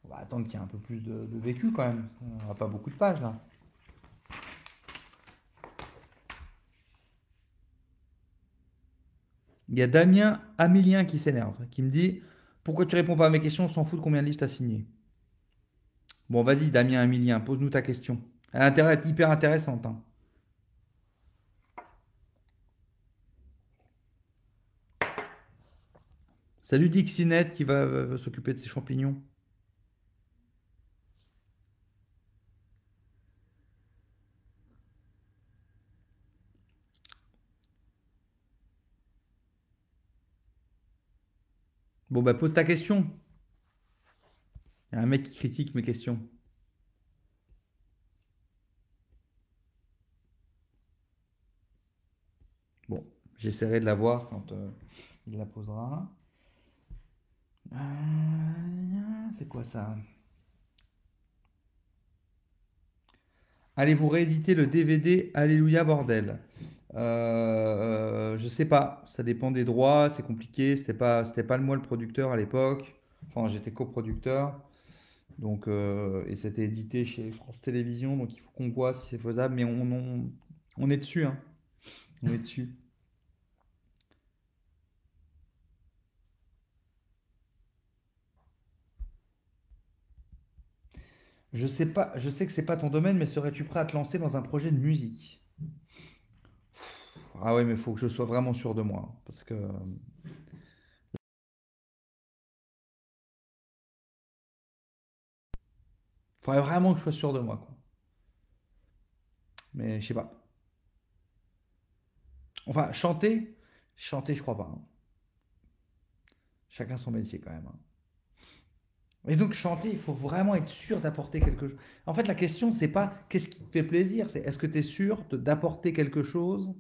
Speaker 1: On va attendre qu'il y ait un peu plus de vécu quand même. On n'aura pas beaucoup de pages là. Il y a Damien Amilien qui s'énerve, qui me dit pourquoi tu réponds pas à mes questions, on s'en fout de combien de livres tu as signé. Bon, vas-y, Damien Amilien, pose-nous ta question. Elle a intérêt à être hyper intéressante, hein. Salut Dixinette qui va s'occuper de ses champignons. Bon, bah pose ta question. Il y a un mec qui critique mes questions. Bon, j'essaierai de la voir quand il la posera. C'est quoi ça? Allez-vous rééditer le DVD Alléluia Bordel? Je sais pas, ça dépend des droits, c'est compliqué. C'était pas moi le producteur à l'époque. Enfin, j'étais coproducteur. Donc, et c'était édité chez France Télévisions, donc il faut qu'on voit si c'est faisable. Mais on est dessus, hein. On est dessus. Je sais pas, je sais que c'est pas ton domaine, mais serais-tu prêt à te lancer dans un projet de musique? Ah ouais, mais il faut que je sois vraiment sûr de moi, parce que Faudrait vraiment que je sois sûr de moi, quoi. Mais je sais pas. Enfin, chanter, je crois pas, hein. Chacun son métier quand même, hein. Et donc chanter, il faut vraiment être sûr d'apporter quelque chose. En fait, la question, c'est pas qu'est-ce qui te fait plaisir, c'est est-ce que tu es sûr d'apporter quelque chose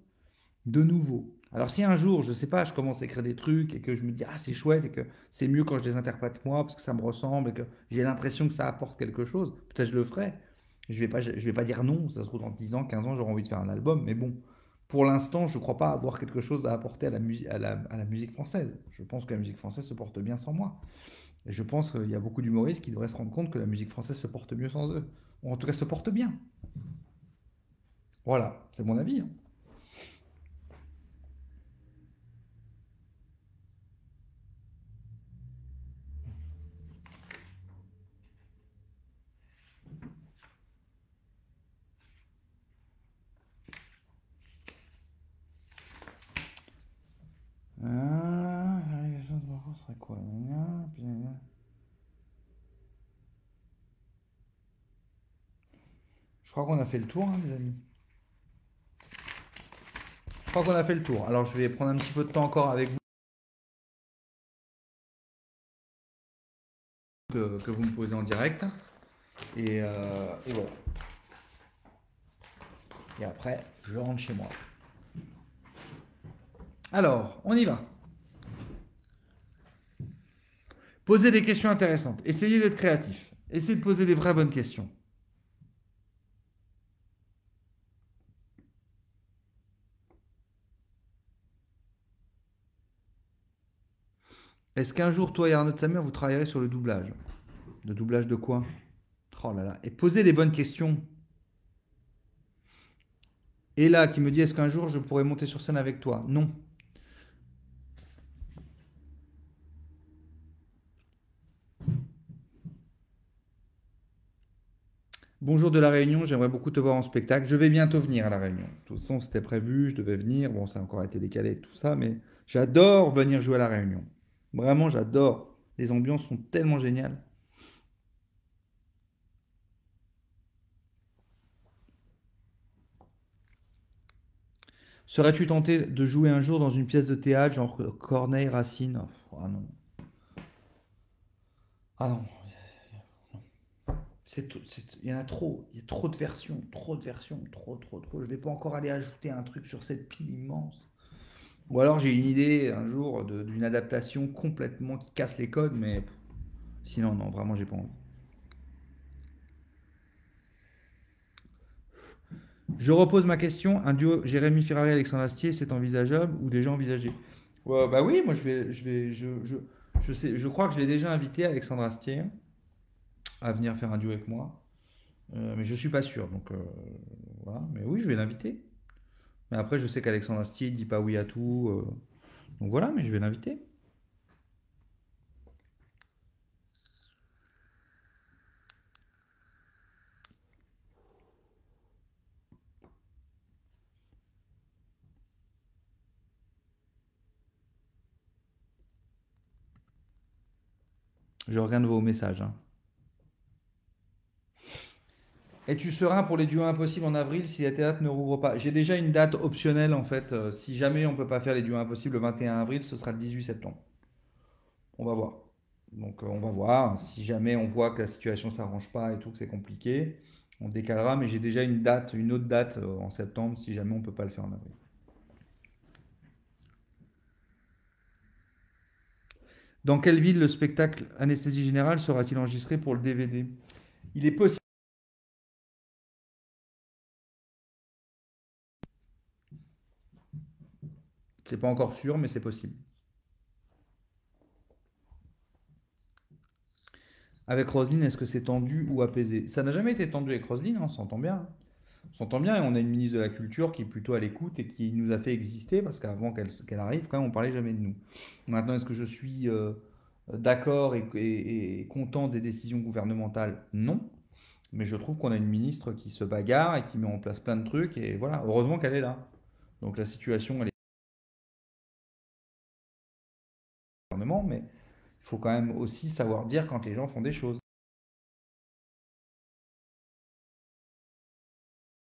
Speaker 1: de nouveau. Alors si un jour, je sais pas, je commence à écrire des trucs et que je me dis ah c'est chouette et que c'est mieux quand je les interprète moi parce que ça me ressemble et que j'ai l'impression que ça apporte quelque chose, peut-être je le ferai. Je vais pas dire non, ça se trouve dans 10 ans, 15 ans, j'aurai envie de faire un album, mais bon, pour l'instant, je ne crois pas avoir quelque chose à apporter à la musique française. Je pense que la musique française se porte bien sans moi. Et je pense qu'il y a beaucoup d'humoristes qui devraient se rendre compte que la musique française se porte mieux sans eux. Ou en tout cas se porte bien. Voilà, c'est mon avis, hein. La question de Marco serait quoi? Je crois qu'on a fait le tour, hein, les amis. Je crois qu'on a fait le tour. Alors, je vais prendre un petit peu de temps encore avec vous que vous me posez en direct. Et voilà. Et après, je rentre chez moi. Alors, on y va. Posez des questions intéressantes. Essayez d'être créatif. Essayez de poser des vraies bonnes questions. Est-ce qu'un jour, toi et Arnaud de Samer, vous travaillerez sur le doublage? Le doublage de quoi? Oh là là. Et posez des bonnes questions. Et là, qui me dit, est-ce qu'un jour, je pourrais monter sur scène avec toi? Non. Bonjour de la Réunion, j'aimerais beaucoup te voir en spectacle. Je vais bientôt venir à la Réunion. De toute façon, c'était prévu, je devais venir. Bon, ça a encore été décalé et tout ça, mais j'adore venir jouer à la Réunion. Vraiment, j'adore. Les ambiances sont tellement géniales. Serais-tu tenté de jouer un jour dans une pièce de théâtre, genre Corneille, Racine? Oh, ah non. Ah non. Il y en a trop. Il y a trop de versions. Trop de versions. Trop, trop, trop. Je vais pas encore aller ajouter un truc sur cette pile immense. Ou alors j'ai une idée un jour d'une adaptation complètement qui casse les codes, mais sinon, non, vraiment, j'ai pas envie. Je repose ma question. Un duo Jérémy Ferrari-Alexandre Astier, c'est envisageable ou déjà envisagé? Ouais, bah oui, moi je sais, je crois que je l'ai déjà invité, Alexandre Astier, à venir faire un duo avec moi. Mais je suis pas sûr, donc voilà. Mais oui, je vais l'inviter. Mais après, je sais qu'Alexandre Astier il dit pas oui à tout, donc voilà, mais je vais l'inviter. Je regarde vos messages, hein. Es-tu serein pour les duos impossibles en avril si les théâtres ne rouvrent pas? J'ai déjà une date optionnelle en fait. Si jamais on peut pas faire les duos impossibles le 21 avril, ce sera le 18 septembre. On va voir. Donc on va voir. Si jamais on voit que la situation s'arrange pas et tout, que c'est compliqué, on décalera. Mais j'ai déjà une date, une autre date en septembre si jamais on peut pas le faire en avril. Dans quelle ville le spectacle Anesthésie Générale sera-t-il enregistré pour le DVD? Il est possible. C'est pas encore sûr, mais c'est possible. Avec Roselyne, est-ce que c'est tendu ou apaisé? Ça n'a jamais été tendu avec Roselyne, hein, on s'entend bien. On s'entend bien et on a une ministre de la Culture qui est plutôt à l'écoute et qui nous a fait exister parce qu'avant qu'elle arrive, quand même, on parlait jamais de nous. Maintenant, est-ce que je suis d'accord et content des décisions gouvernementales? Non. Mais je trouve qu'on a une ministre qui se bagarre et qui met en place plein de trucs et voilà, heureusement qu'elle est là. Donc la situation, elle est au gouvernement, mais il faut quand même aussi savoir dire quand les gens font des choses.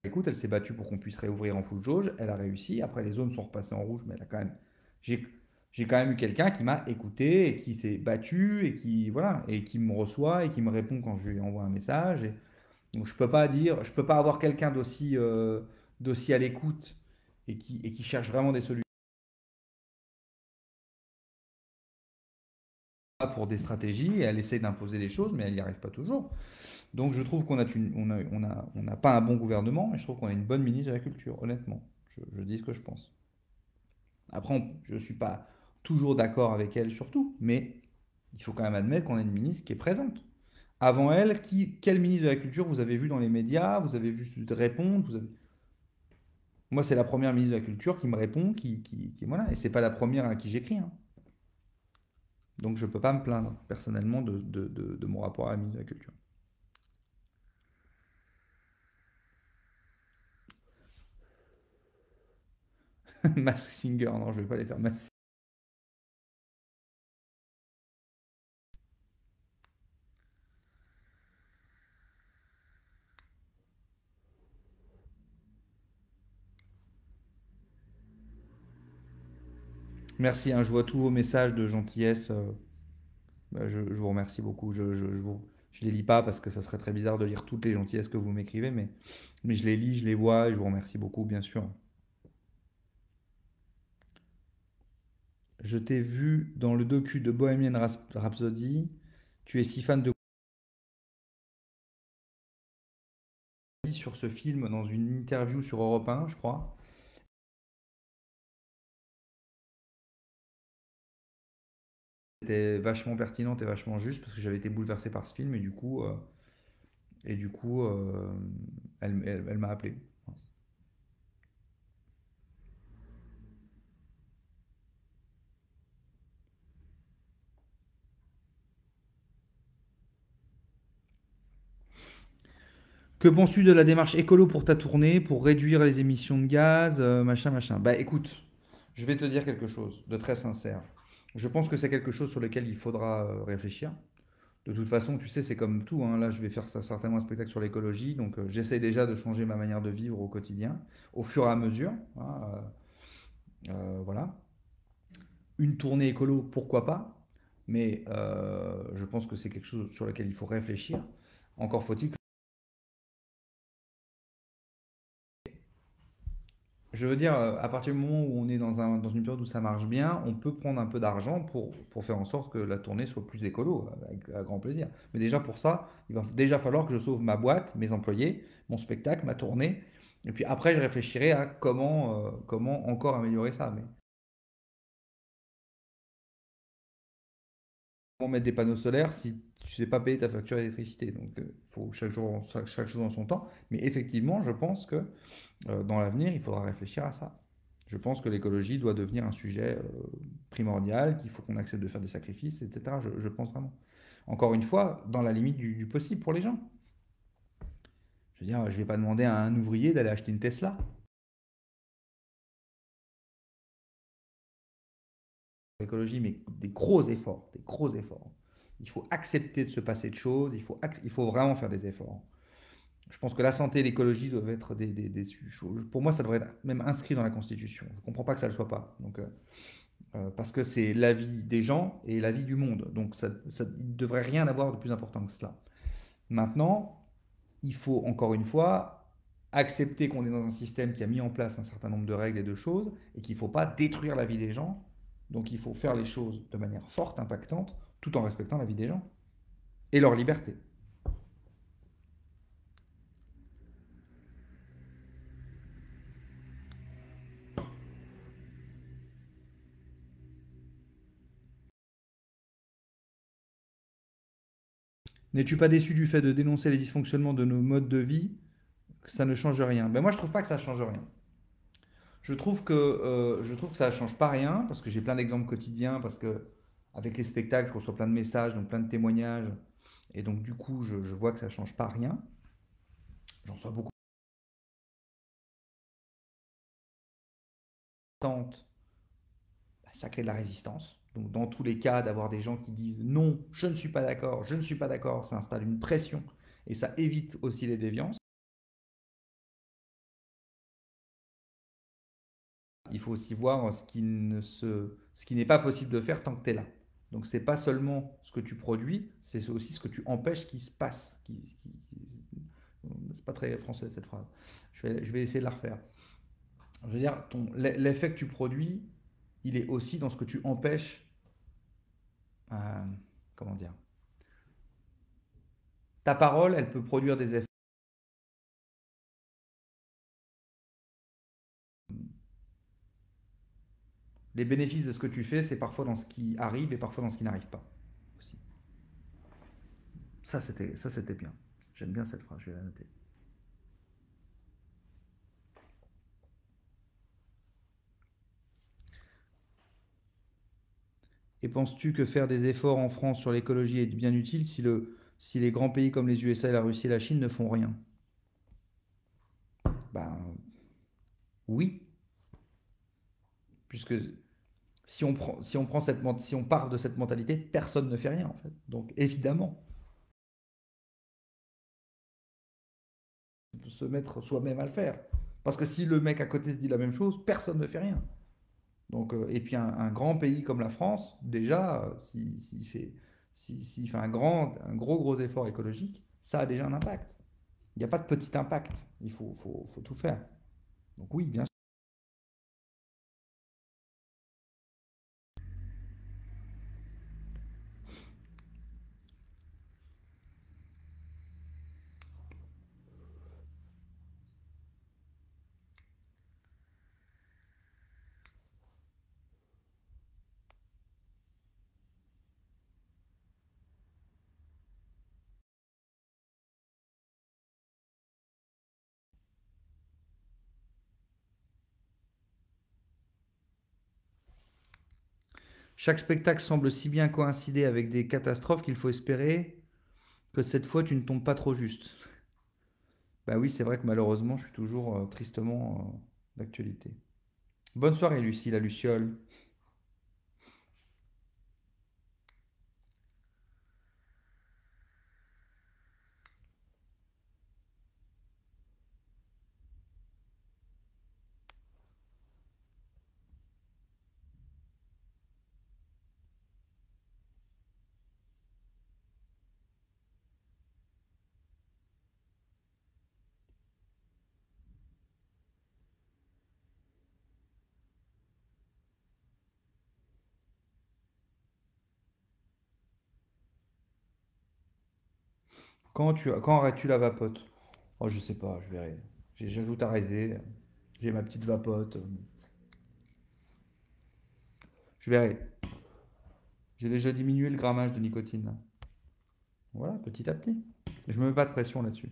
Speaker 1: Écoute, elle s'est battue pour qu'on puisse réouvrir en full jauge, elle a réussi. Après, les zones sont repassées en rouge, mais elle a quand même. J'ai, j'ai quand même eu quelqu'un qui m'a écouté et qui s'est battu et qui, voilà, et qui me reçoit et qui me répond quand je lui envoie un message. Donc, je peux pas dire, je peux pas avoir quelqu'un d'aussi à l'écoute et qui cherche vraiment des solutions pour des stratégies. Et elle essaie d'imposer des choses, mais elle n'y arrive pas toujours. Donc, je trouve on n'a pas un bon gouvernement, et je trouve qu'on a une bonne ministre de la Culture, honnêtement. Je dis ce que je pense. Après, je ne suis pas toujours d'accord avec elle sur tout, mais il faut quand même admettre qu'on a une ministre qui est présente. Avant elle, quel ministre de la Culture vous avez vu dans les médias? Vous avez vu répondre? Moi, c'est la première ministre de la Culture qui me répond, voilà, et c'est pas la première à qui j'écris, hein. Donc je peux pas me plaindre personnellement de mon rapport à la ministre de la Culture. Mask Singer, non, je vais pas les faire Mask. Merci, hein, je vois tous vos messages de gentillesse. Bah, je vous remercie beaucoup. Je les lis pas parce que ça serait très bizarre de lire toutes les gentillesses que vous m'écrivez, mais je les lis, je les vois et je vous remercie beaucoup, bien sûr. Je t'ai vu dans le docu de Bohemian Rhapsody. Tu es si fan de sur ce film dans une interview sur Europe 1, je crois. C'était vachement pertinente et vachement juste parce que j'avais été bouleversé par ce film et du coup, elle m'a appelé. Que penses-tu de la démarche écolo pour ta tournée, pour réduire les émissions de gaz, machin, machin? Bah écoute, je vais te dire quelque chose de très sincère. Je pense que c'est quelque chose sur lequel il faudra réfléchir. De toute façon, tu sais, c'est comme tout, hein. Là, je vais faire certainement un spectacle sur l'écologie, donc j'essaie déjà de changer ma manière de vivre au quotidien, au fur et à mesure, hein, voilà. Une tournée écolo, pourquoi pas, mais je pense que c'est quelque chose sur lequel il faut réfléchir. Encore faut-il que... Je veux dire, à partir du moment où on est dans une période où ça marche bien, on peut prendre un peu d'argent pour faire en sorte que la tournée soit plus écolo, avec à grand plaisir. Mais déjà pour ça, il va déjà falloir que je sauve ma boîte, mes employés, mon spectacle, ma tournée. Et puis après, je réfléchirai à comment encore améliorer ça. Mais comment mettre des panneaux solaires si tu ne sais pas payer ta facture d'électricité? Donc, il faut chaque chose en son temps. Mais effectivement, je pense que dans l'avenir, il faudra réfléchir à ça. Je pense que l'écologie doit devenir un sujet primordial, qu'il faut qu'on accepte de faire des sacrifices, etc. Je pense vraiment. Encore une fois, dans la limite du possible pour les gens. Je veux dire, je ne vais pas demander à un ouvrier d'aller acheter une Tesla. L'écologie, mais des gros efforts, des gros efforts. Il faut accepter de se passer de choses, il faut vraiment faire des efforts. Je pense que la santé et l'écologie doivent être des choses. Pour moi, ça devrait être même inscrit dans la Constitution. Je ne comprends pas que ça ne le soit pas. Donc, parce que c'est la vie des gens et la vie du monde. Donc il ne devrait rien avoir de plus important que cela. Maintenant, il faut encore une fois accepter qu'on est dans un système qui a mis en place un certain nombre de règles et de choses et qu'il ne faut pas détruire la vie des gens. Donc il faut faire les choses de manière forte, impactante, tout en respectant la vie des gens et leur liberté. N'es-tu pas déçu du fait de dénoncer les dysfonctionnements de nos modes de vie, que ça ne change rien? Ben moi, je trouve pas que ça change rien. Je trouve que ça ne change pas rien, parce que j'ai plein d'exemples quotidiens, parce que avec les spectacles, je reçois plein de messages, donc plein de témoignages, et donc du coup, je vois que ça ne change pas rien. J'en reçois beaucoup de tentes, bah, ça crée de la résistance. Donc dans tous les cas, d'avoir des gens qui disent non, je ne suis pas d'accord, je ne suis pas d'accord, ça installe une pression, et ça évite aussi les déviances. il faut aussi voir ce qui n'est pas possible de faire tant que tu es là. Donc c'est pas seulement ce que tu produis, c'est aussi ce que tu empêches qu'il se passe. C'est pas très français cette phrase. Je vais essayer de la refaire. Je veux dire, l'effet que tu produis, il est aussi dans ce que tu empêches. euh, comment dire? Ta parole, elle peut produire des effets. Les bénéfices de ce que tu fais, c'est parfois dans ce qui arrive et parfois dans ce qui n'arrive pas aussi. Ça c'était bien. J'aime bien cette phrase, je vais la noter. Et penses-tu que faire des efforts en France sur l'écologie est bien utile si les grands pays comme les USA, la Russie et la Chine ne font rien? Ben oui, puisque si on part de cette mentalité, personne ne fait rien en fait. Donc évidemment, on peut se mettre soi-même à le faire. Parce que si le mec à côté se dit la même chose, personne ne fait rien. Donc, et puis un grand pays comme la France, déjà, s'il fait un gros effort écologique, ça a déjà un impact. Il n'y a pas de petit impact. Faut tout faire. Donc oui, bien sûr. Chaque spectacle semble si bien coïncider avec des catastrophes qu'il faut espérer que cette fois tu ne tombes pas trop juste. Bah oui, c'est vrai que malheureusement, je suis toujours tristement d'actualité. Bonne soirée, Lucie, la Luciole. Quand arrêtes-tu la vapote? Oh, je sais pas, je verrai. J'ai tout arrêté. J'ai ma petite vapote. Je verrai. J'ai déjà diminué le grammage de nicotine, là. Voilà, petit à petit. Je me mets pas de pression là-dessus.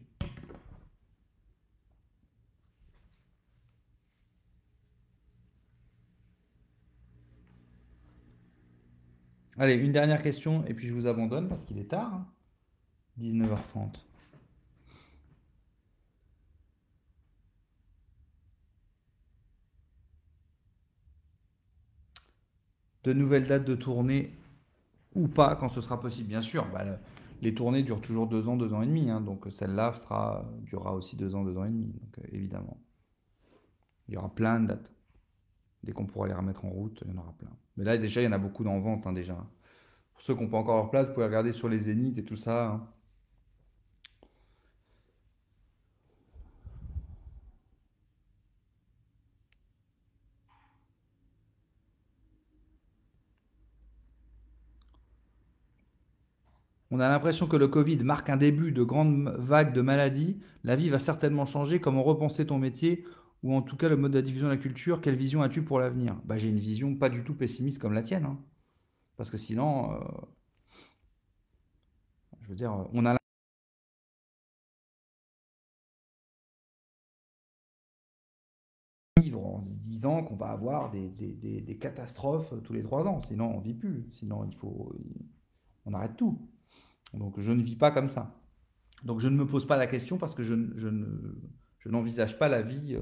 Speaker 1: Allez, une dernière question et puis je vous abandonne parce qu'il est tard, hein. 19h30. De nouvelles dates de tournée ou pas quand ce sera possible. Bien sûr, bah, les tournées durent toujours 2 ans et demi, hein, donc celle-là durera aussi 2 ans et demi, donc évidemment. Il y aura plein de dates. Dès qu'on pourra les remettre en route, il y en aura plein. Mais là, déjà, il y en a beaucoup en vente, hein, déjà. Pour ceux qui n'ont pas encore leur place, vous pouvez regarder sur les zéniths et tout ça, hein. On a l'impression que le Covid marque un début de grande vague de maladies. La vie va certainement changer. Comment repenser ton métier ou en tout cas le mode de diffusion de la culture? Quelle vision as-tu pour l'avenir? Bah, j'ai une vision pas du tout pessimiste comme la tienne, hein. Parce que sinon, je veux dire, on a vivre en se disant qu'on va avoir des catastrophes tous les 3 ans. Sinon, on vit plus. Sinon, on arrête tout. Donc, je ne vis pas comme ça. Donc, je ne me pose pas la question parce que je n'envisage pas la vie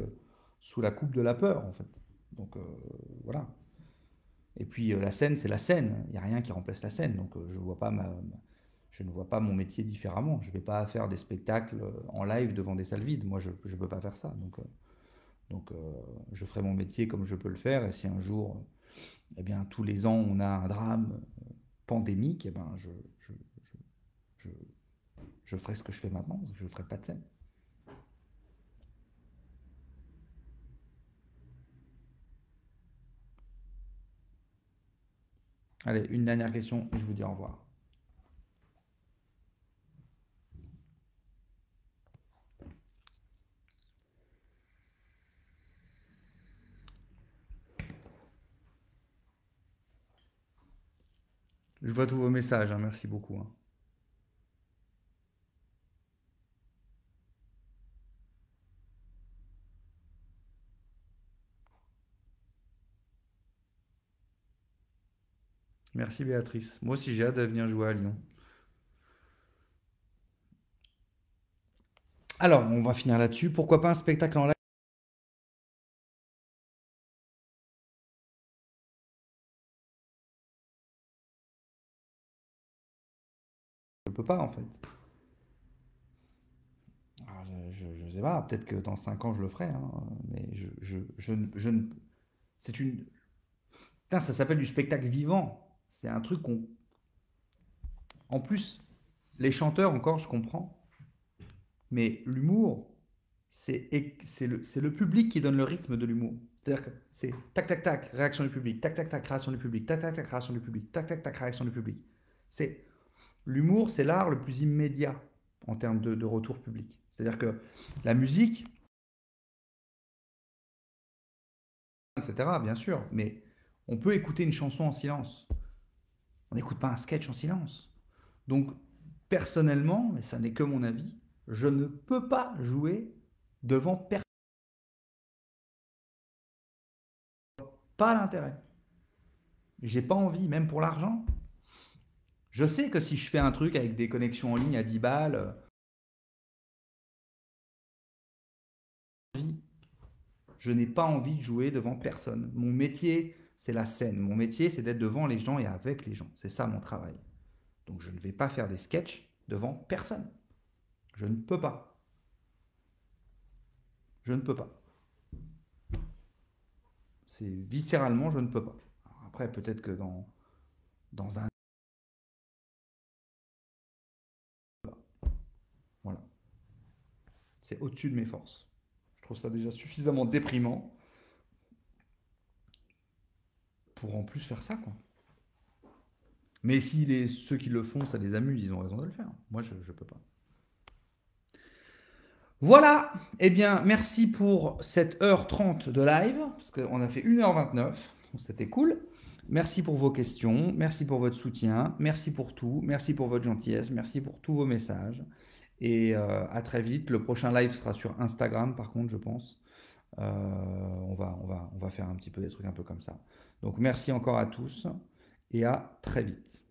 Speaker 1: sous la coupe de la peur, en fait. Donc, voilà. Et puis, la scène, c'est la scène. Il n'y a rien qui remplace la scène. Donc, je ne vois pas mon métier différemment. Je ne vais pas faire des spectacles en live devant des salles vides. Moi, je ne peux pas faire ça. Donc, Donc, je ferai mon métier comme je peux le faire. Et si un jour, eh bien, tous les ans, on a un drame pandémique, eh ben, je, je ferai ce que je fais maintenant. Je ne ferai pas de scène. Allez, une dernière question et je vous dis au revoir. Je vois tous vos messages, hein, merci beaucoup, hein. Merci Béatrice. Moi aussi j'ai hâte de venir jouer à Lyon. Alors, on va finir là-dessus. Pourquoi pas un spectacle en live? Je peux pas en fait. Alors, je sais pas, peut-être que dans 5 ans je le ferai, hein, mais je ne. C'est une. Putain, ça s'appelle du spectacle vivant. C'est un truc qu'on. En plus, les chanteurs encore, je comprends. Mais l'humour, c'est le public qui donne le rythme de l'humour. C'est-à-dire que c'est tac tac tac, réaction du public, tac tac tac, réaction du public, tac tac tac, réaction du public, tac tac tac, réaction du public. C'est l'humour, c'est l'art le plus immédiat en termes de retour public. C'est-à-dire que la musique, etc., bien sûr, mais on peut écouter une chanson en silence. On n'écoute pas un sketch en silence. Donc, personnellement, et ça n'est que mon avis, je ne peux pas jouer devant personne. Pas l'intérêt. J'ai pas envie, même pour l'argent. Je sais que si je fais un truc avec des connexions en ligne à 10 balles, je n'ai pas envie de jouer devant personne. Mon métier, c'est la scène. Mon métier, c'est d'être devant les gens et avec les gens. C'est ça mon travail. Donc je ne vais pas faire des sketchs devant personne. Je ne peux pas. Je ne peux pas. C'est viscéralement, je ne peux pas. Alors après, peut-être que dans un... Voilà. C'est au-dessus de mes forces. Je trouve ça déjà suffisamment déprimant pour en plus faire ça, quoi. Mais si ceux qui le font, ça les amuse, ils ont raison de le faire. Moi, je ne peux pas. Voilà, eh bien, merci pour cette heure 30 de live, parce qu'on a fait 1h29, donc c'était cool. Merci pour vos questions, merci pour votre soutien, merci pour tout, merci pour votre gentillesse, merci pour tous vos messages. Et à très vite. Le prochain live sera sur Instagram, par contre, je pense. On va faire un petit peu des trucs un peu comme ça. Donc merci encore à tous et à très vite.